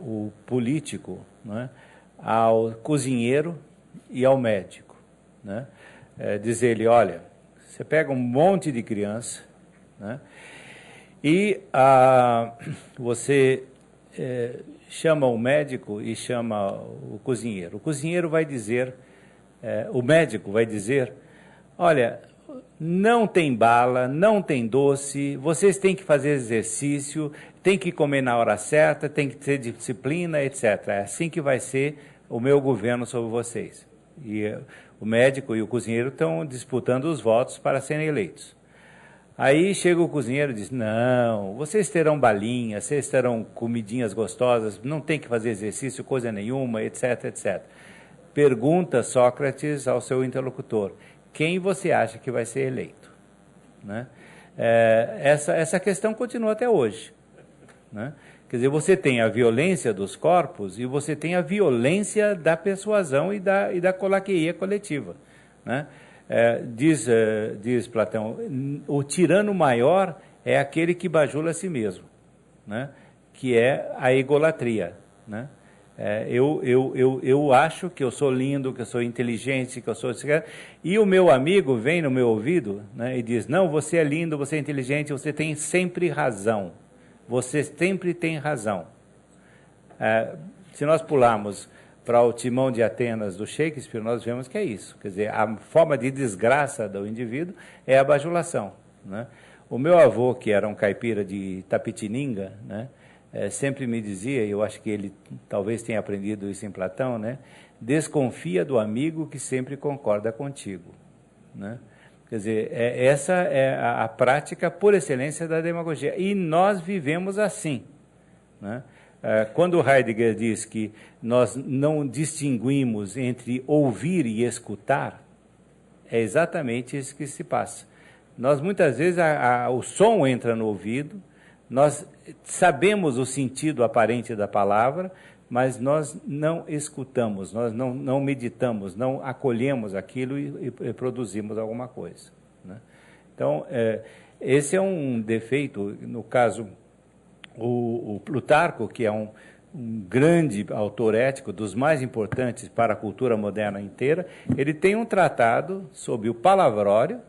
B: o político, né, ao cozinheiro e ao médico, né? Diz ele: olha, você pega um monte de criança, né, e você chama o médico e chama o cozinheiro. O cozinheiro vai dizer, o médico vai dizer: olha, não tem bala, não tem doce, vocês têm que fazer exercício, têm que comer na hora certa, tem que ter disciplina, etc. É assim que vai ser o meu governo sobre vocês. E o médico e o cozinheiro estão disputando os votos para serem eleitos. Aí chega o cozinheiro e diz: não, vocês terão balinhas, vocês terão comidinhas gostosas, não tem que fazer exercício, coisa nenhuma, etc, etc. Pergunta Sócrates ao seu interlocutor: quem você acha que vai ser eleito, né? Essa questão continua até hoje, né? Quer dizer, você tem a violência dos corpos e você tem a violência da persuasão e da colaqueia coletiva, né? Diz Platão: o tirano maior é aquele que bajula a si mesmo, né? Que é a egolatria, né? Eu acho que eu sou lindo, que eu sou inteligente, que eu sou... E o meu amigo vem no meu ouvido, né, e diz: não, você é lindo, você é inteligente, você tem sempre razão. Você sempre tem razão. Se nós pularmos para o Timão de Atenas do Shakespeare, nós vemos que é isso. Quer dizer, a forma de desgraça do indivíduo é a bajulação, né? O meu avô, que era um caipira de Tapetininga, né, sempre me dizia, e eu acho que ele talvez tenha aprendido isso em Platão, né? Desconfia do amigo que sempre concorda contigo, né? Quer dizer, essa é a prática por excelência da demagogia. E nós vivemos assim, né? Quando Heidegger diz que nós não distinguimos entre ouvir e escutar, é exatamente isso que se passa. Nós, muitas vezes, o som entra no ouvido, nós sabemos o sentido aparente da palavra, mas nós não escutamos, nós não meditamos, não acolhemos aquilo e produzimos alguma coisa, né? Então, esse é um defeito. No caso, o Plutarco, que é um grande autor ético, dos mais importantes para a cultura moderna inteira, ele tem um tratado sobre o palavrório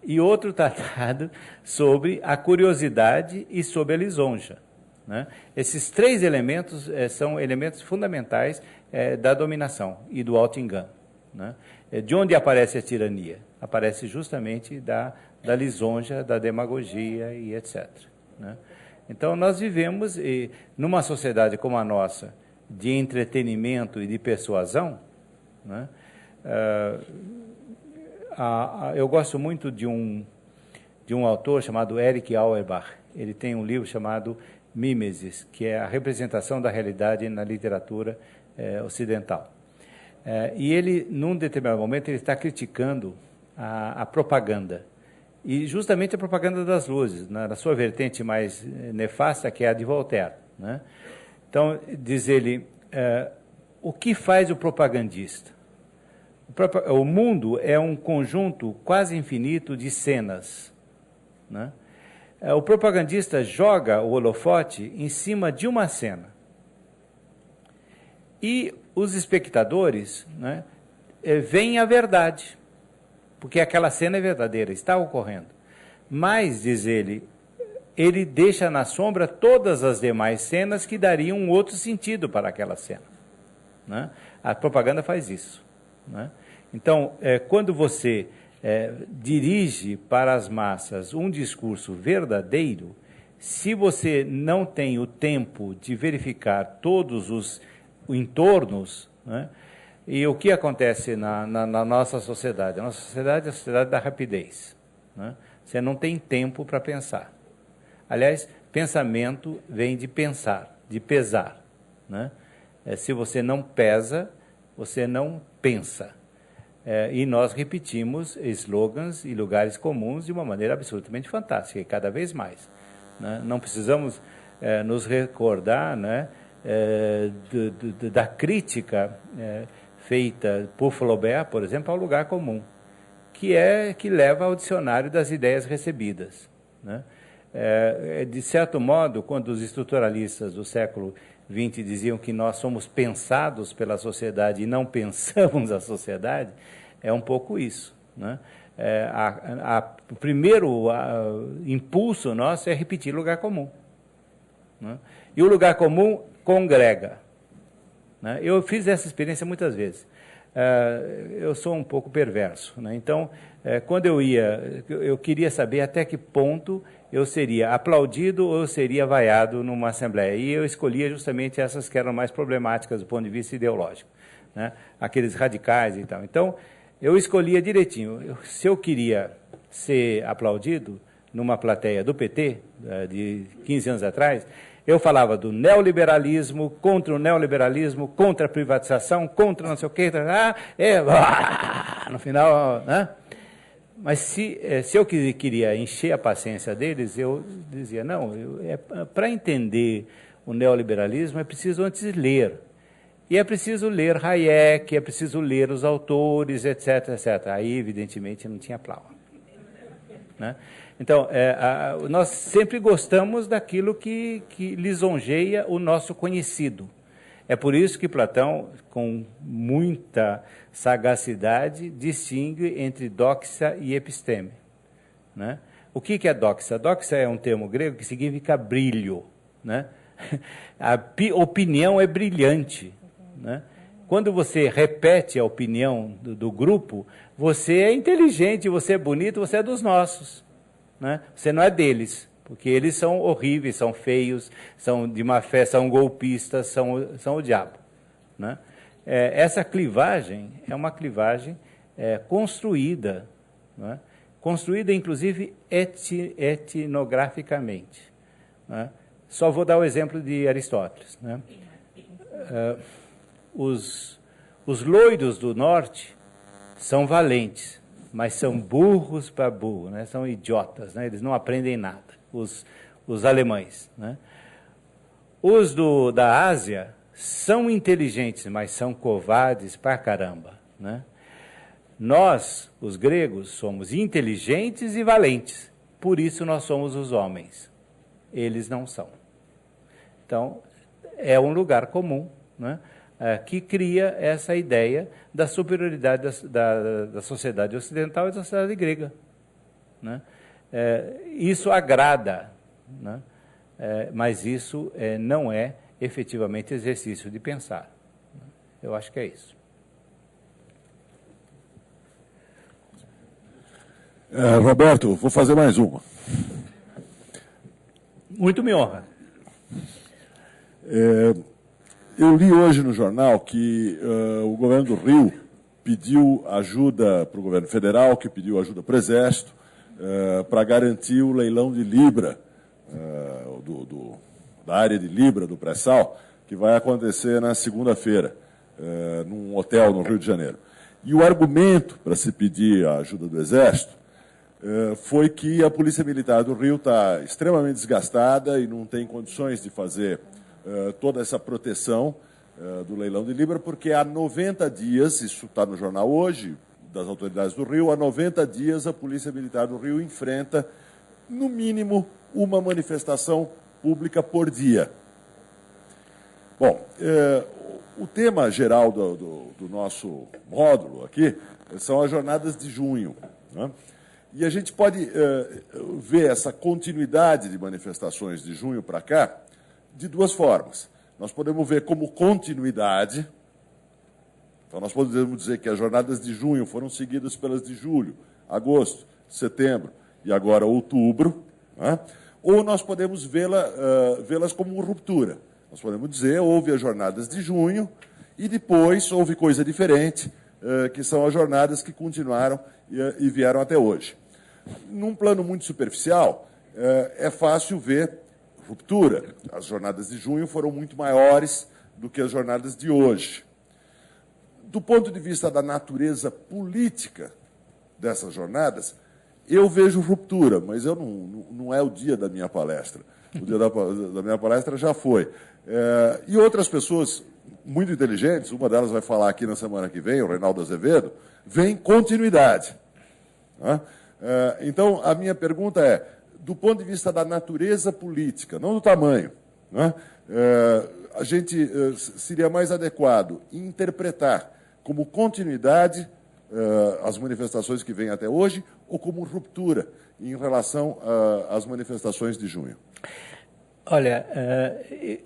B: e outro tratado sobre a curiosidade e sobre a lisonja, né? Esses três elementos são elementos fundamentais da dominação e do auto-engano, né? De onde aparece a tirania? Aparece justamente da lisonja, da demagogia e etc, né? Então, nós vivemos numa sociedade como a nossa, de entretenimento e de persuasão, né? Eu gosto muito de um autor chamado Erich Auerbach. Ele tem um livro chamado Mimesis, que é a representação da realidade na literatura ocidental. E ele, num determinado momento, ele está criticando a propaganda. E justamente a propaganda das luzes, na sua vertente mais nefasta, que é a de Voltaire, né? Então, diz ele, o que faz o propagandista? O mundo é um conjunto quase infinito de cenas, né? O propagandista joga o holofote em cima de uma cena. E os espectadores, né, veem a verdade, porque aquela cena é verdadeira, está ocorrendo. Mas, diz ele deixa na sombra todas as demais cenas que dariam um outro sentido para aquela cena, né? A propaganda faz isso, né? Então, quando você dirige para as massas um discurso verdadeiro, se você não tem o tempo de verificar todos os entornos, né? E o que acontece na nossa sociedade? A nossa sociedade é a sociedade da rapidez, né? Você não tem tempo para pensar. Aliás, pensamento vem de pensar, de pesar, né? Se você não pesa, você não pensa. E nós repetimos slogans e lugares comuns de uma maneira absolutamente fantástica, e cada vez mais, né? Não precisamos nos recordar, né, da crítica feita por Flaubert, por exemplo, ao lugar comum, que leva ao dicionário das ideias recebidas, né? De certo modo, quando os estruturalistas do século XX diziam que nós somos pensados pela sociedade e não pensamos a sociedade, é um pouco isso, né? O primeiro impulso nosso é repetir lugar comum, né? E o lugar comum congrega, né? Eu fiz essa experiência muitas vezes. Eu sou um pouco perverso, né? Então, quando eu queria saber até que ponto eu seria aplaudido ou eu seria vaiado numa assembleia. E eu escolhia justamente essas que eram mais problemáticas do ponto de vista ideológico, né? Aqueles radicais e tal. Então, eu escolhia direitinho. Se eu queria ser aplaudido numa plateia do PT, de 15 anos atrás, eu falava do neoliberalismo, contra o neoliberalismo, contra a privatização, contra não sei o quê, no final, né? Mas se eu queria encher a paciência deles, eu dizia, não, para entender o neoliberalismo é preciso antes ler. E é preciso ler Hayek, é preciso ler os autores, etc, etc. Aí, evidentemente, não tinha plau, né? Então, nós sempre gostamos daquilo que lisonjeia o nosso conhecido. É por isso que Platão, com muita sagacidade, distingue entre doxa e episteme, né? O que é doxa? Doxa é um termo grego que significa brilho, né? A opinião é brilhante, né? Quando você repete a opinião do grupo, você é inteligente, você é bonito, você é dos nossos, né? Você não é deles, porque eles são horríveis, são feios, são de má fé, são golpistas, são o diabo, né? Essa clivagem é uma clivagem construída, né? Construída inclusive etnograficamente, né? Só vou dar o exemplo de Aristóteles, né? Os loiros do norte são valentes, mas são burros para burro, né? São idiotas, né? Eles não aprendem nada, os alemães, né? Os da Ásia são inteligentes, mas são covardes pra caramba, né? Nós, os gregos, somos inteligentes e valentes, por isso nós somos os homens. Eles não são. Então, é um lugar comum, né, que cria essa ideia da superioridade da sociedade ocidental e da sociedade grega, né? Isso agrada, né? Mas isso não é efetivamente exercício de pensar. Eu acho que é isso.
E: Roberto, vou fazer mais uma.
B: Muito me honra.
E: Eu li hoje no jornal que o governo do Rio pediu ajuda para o governo federal, que pediu ajuda para o Exército, para garantir o leilão de Libra, da área de Libra, do pré-sal, que vai acontecer na segunda-feira. num hotel no Rio de Janeiro. E o argumento para se pedir a ajuda do Exército foi que a Polícia Militar do Rio está extremamente desgastada e não tem condições de fazer toda essa proteção do leilão de Libra, porque há 90 dias, isso está no jornal hoje, das autoridades do Rio, há 90 dias a Polícia Militar do Rio enfrenta, no mínimo, uma manifestação pública por dia. Bom, o tema geral do nosso módulo aqui são as jornadas de junho, né? E a gente pode ver essa continuidade de manifestações de junho para cá de duas formas. Nós podemos ver como continuidade, então nós podemos dizer que as jornadas de junho foram seguidas pelas de julho, agosto, setembro e agora outubro, né? Ou nós podemos vê-las como ruptura. Nós podemos dizer, houve as jornadas de junho e depois houve coisa diferente, que são as jornadas que continuaram e vieram até hoje. Num plano muito superficial, é fácil ver ruptura. As jornadas de junho foram muito maiores do que as jornadas de hoje. Do ponto de vista da natureza política dessas jornadas, eu vejo ruptura, mas não é o dia da minha palestra. O dia da minha palestra já foi. E outras pessoas muito inteligentes, uma delas vai falar aqui na semana que vem, o Reinaldo Azevedo, vem continuidade. Né? Então, a minha pergunta é, do ponto de vista da natureza política, não do tamanho, né? A gente seria mais adequado interpretar como continuidade as manifestações que vêm até hoje ou como ruptura em relação às manifestações de junho?
B: Olha,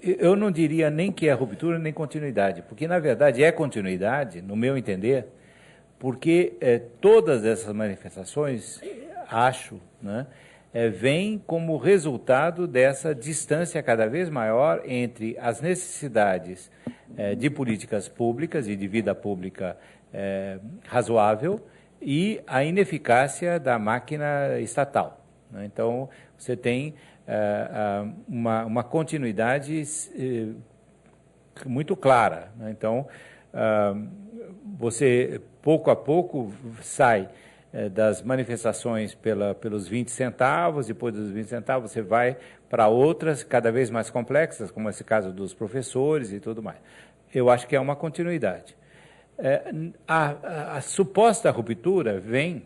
B: eu não diria nem que é ruptura nem continuidade, porque, na verdade, é continuidade, no meu entender, porque todas essas manifestações, acho, né, vêm como resultado dessa distância cada vez maior entre as necessidades de políticas públicas e de vida pública razoável e a ineficácia da máquina estatal, né? Então, você tem uma continuidade muito clara, né? Então, você, pouco a pouco, sai das manifestações pelos 20 centavos, depois dos 20 centavos você vai para outras cada vez mais complexas, como esse caso dos professores e tudo mais. Eu acho que é uma continuidade. A suposta ruptura vem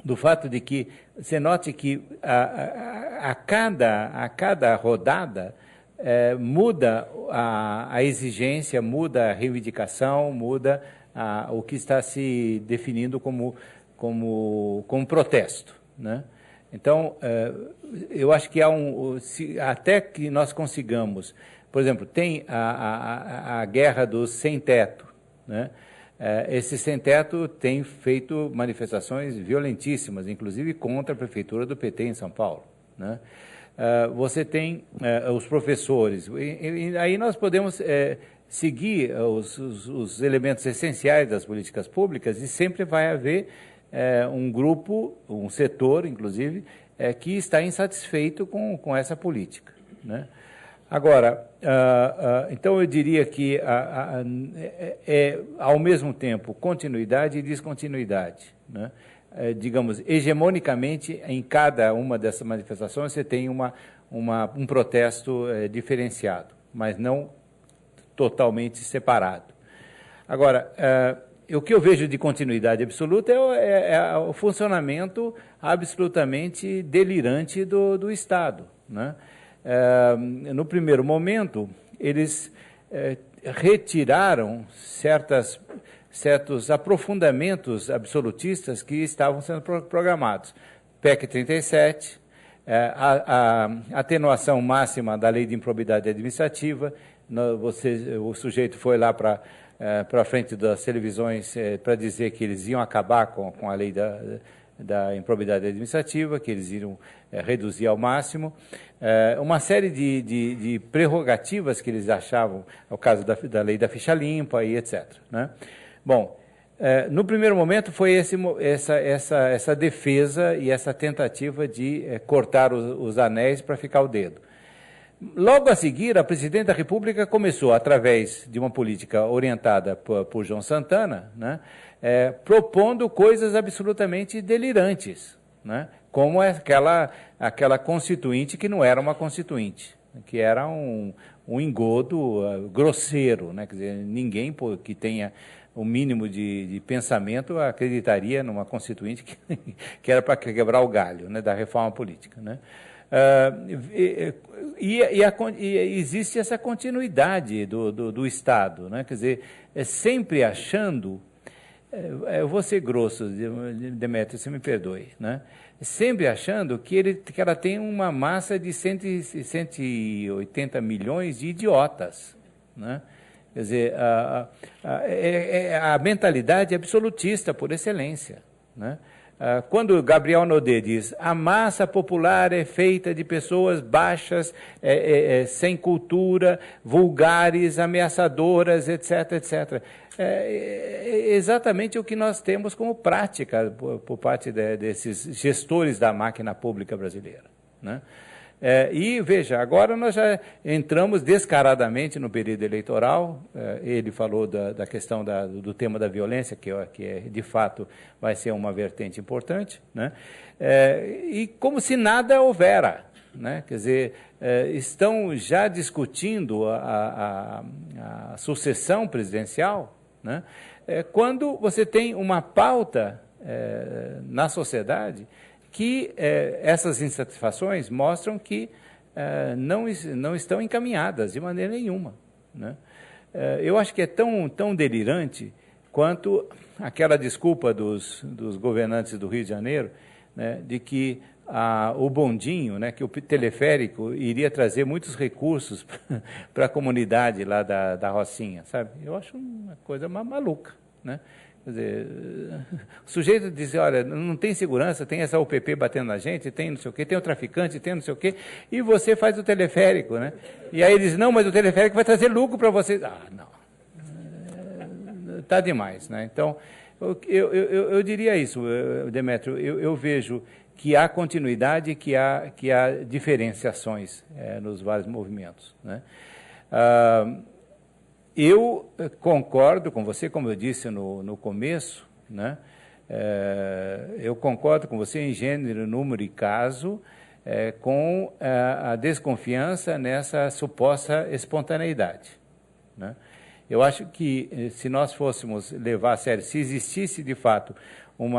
B: do fato de que você note que a cada rodada muda a exigência, muda a reivindicação, muda o que está se definindo como protesto, né? Então, eu acho que até que nós consigamos, por exemplo, tem a guerra dos sem-teto, né? Esse sem-teto tem feito manifestações violentíssimas, inclusive contra a prefeitura do PT em São Paulo, né? Você tem os professores, e aí nós podemos seguir os elementos essenciais das políticas públicas e sempre vai haver um grupo, um setor, inclusive, que está insatisfeito com essa política, né? Agora, então eu diria que ao mesmo tempo, continuidade e descontinuidade, né? Digamos, hegemonicamente, em cada uma dessas manifestações, você tem um protesto diferenciado, mas não totalmente separado. Agora, o que eu vejo de continuidade absoluta é o funcionamento absolutamente delirante do Estado, né? No primeiro momento, eles retiraram certos aprofundamentos absolutistas que estavam sendo programados. PEC 37, a atenuação máxima da lei de improbidade administrativa, o sujeito foi lá para frente das televisões para dizer que eles iam acabar com a lei da improbidade administrativa, que eles iam reduzir ao máximo, uma série de prerrogativas que eles achavam, o caso da lei da ficha limpa e etc., né? Bom, no primeiro momento foi essa defesa e essa tentativa de cortar os anéis para ficar o dedo. Logo a seguir, a presidente da República começou, através de uma política orientada por João Santana, né, propondo coisas absolutamente delirantes, né, como aquela constituinte que não era uma constituinte, que era um engodo grosseiro, né, quer dizer, ninguém que tenha o mínimo de pensamento acreditaria numa constituinte que era para quebrar o galho, né, da reforma política, né. Existe essa continuidade do Estado, né? Quer dizer, sempre achando, eu vou ser grosso, Demétrio, você me perdoe, né? Sempre achando que ela tem uma massa de 180 milhões de idiotas, né? Quer dizer, a mentalidade absolutista por excelência, né? Quando Gabriel Naudet diz a massa popular é feita de pessoas baixas, sem cultura, vulgares, ameaçadoras, etc., etc., é exatamente o que nós temos como prática por parte desses gestores da máquina pública brasileira, né? E, veja, agora nós já entramos descaradamente no período eleitoral. Ele falou da questão do tema da violência, que de fato vai ser uma vertente importante, né? E como se nada houvera, né? Quer dizer, estão já discutindo a sucessão presidencial, né? Quando você tem uma pauta na sociedade que essas insatisfações mostram que não estão encaminhadas de maneira nenhuma, né? Eu acho que é tão delirante quanto aquela desculpa dos governantes do Rio de Janeiro, né, de que o bondinho, né, que o teleférico iria trazer muitos recursos para a comunidade lá da Rocinha, sabe? Eu acho uma coisa maluca, né? Quer dizer, o sujeito diz, olha, não tem segurança, tem essa UPP batendo na gente, tem não sei o quê, tem o traficante, tem não sei o quê, e você faz o teleférico, né? E aí eles, não, mas o teleférico vai trazer lucro para vocês. Não. Está demais, né? Então, eu diria isso, Demétrio, eu vejo que há continuidade, que há diferenciações nos vários movimentos, né? Eu concordo com você, como eu disse no começo, né? Eu concordo com você em gênero, número e caso, com a desconfiança nessa suposta espontaneidade, né? Eu acho que se nós fôssemos levar a sério, se existisse de fato um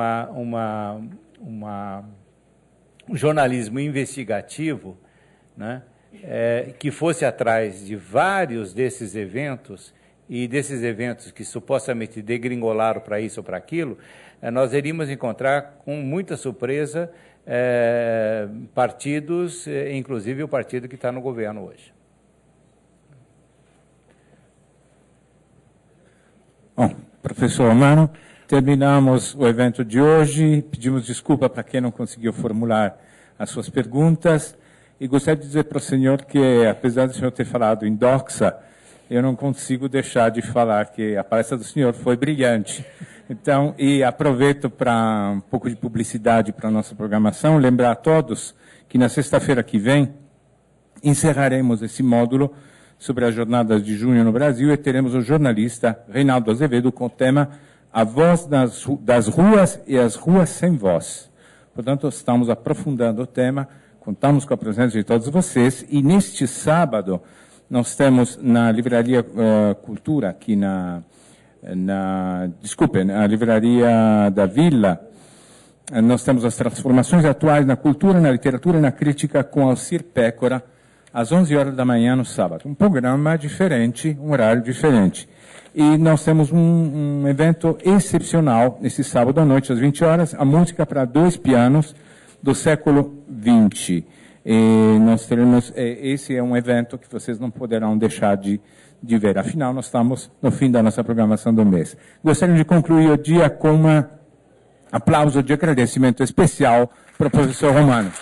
B: jornalismo investigativo, né, que fosse atrás de vários desses eventos, e desses eventos que supostamente degringolaram para isso ou para aquilo, nós iríamos encontrar com muita surpresa partidos, inclusive o partido que está no governo hoje.
A: Bom, professor Romano, terminamos o evento de hoje. Pedimos desculpa para quem não conseguiu formular as suas perguntas. E gostaria de dizer para o senhor que, apesar do senhor ter falado em doxa, eu não consigo deixar de falar que a palestra do senhor foi brilhante. Então, e aproveito para um pouco de publicidade para a nossa programação, lembrar a todos que na sexta-feira que vem encerraremos esse módulo sobre as jornadas de junho no Brasil e teremos o jornalista Reinaldo Azevedo com o tema A Voz das Ruas e as Ruas Sem Voz. Portanto, estamos aprofundando o tema, contamos com a presença de todos vocês e neste sábado nós temos na Livraria Cultura, aqui na Livraria da Vila, nós temos as transformações atuais na cultura, na literatura e na crítica com Alcir Pécora, às 11 horas da manhã no sábado. Um programa diferente, um horário diferente. E nós temos um evento excepcional nesse sábado à noite, às 20 horas, a música para 2 pianos do século XX. E nós teremos, esse é um evento que vocês não poderão deixar de ver. Afinal, nós estamos no fim da nossa programação do mês. Gostaria de concluir o dia com um aplauso de agradecimento especial para o professor Romano.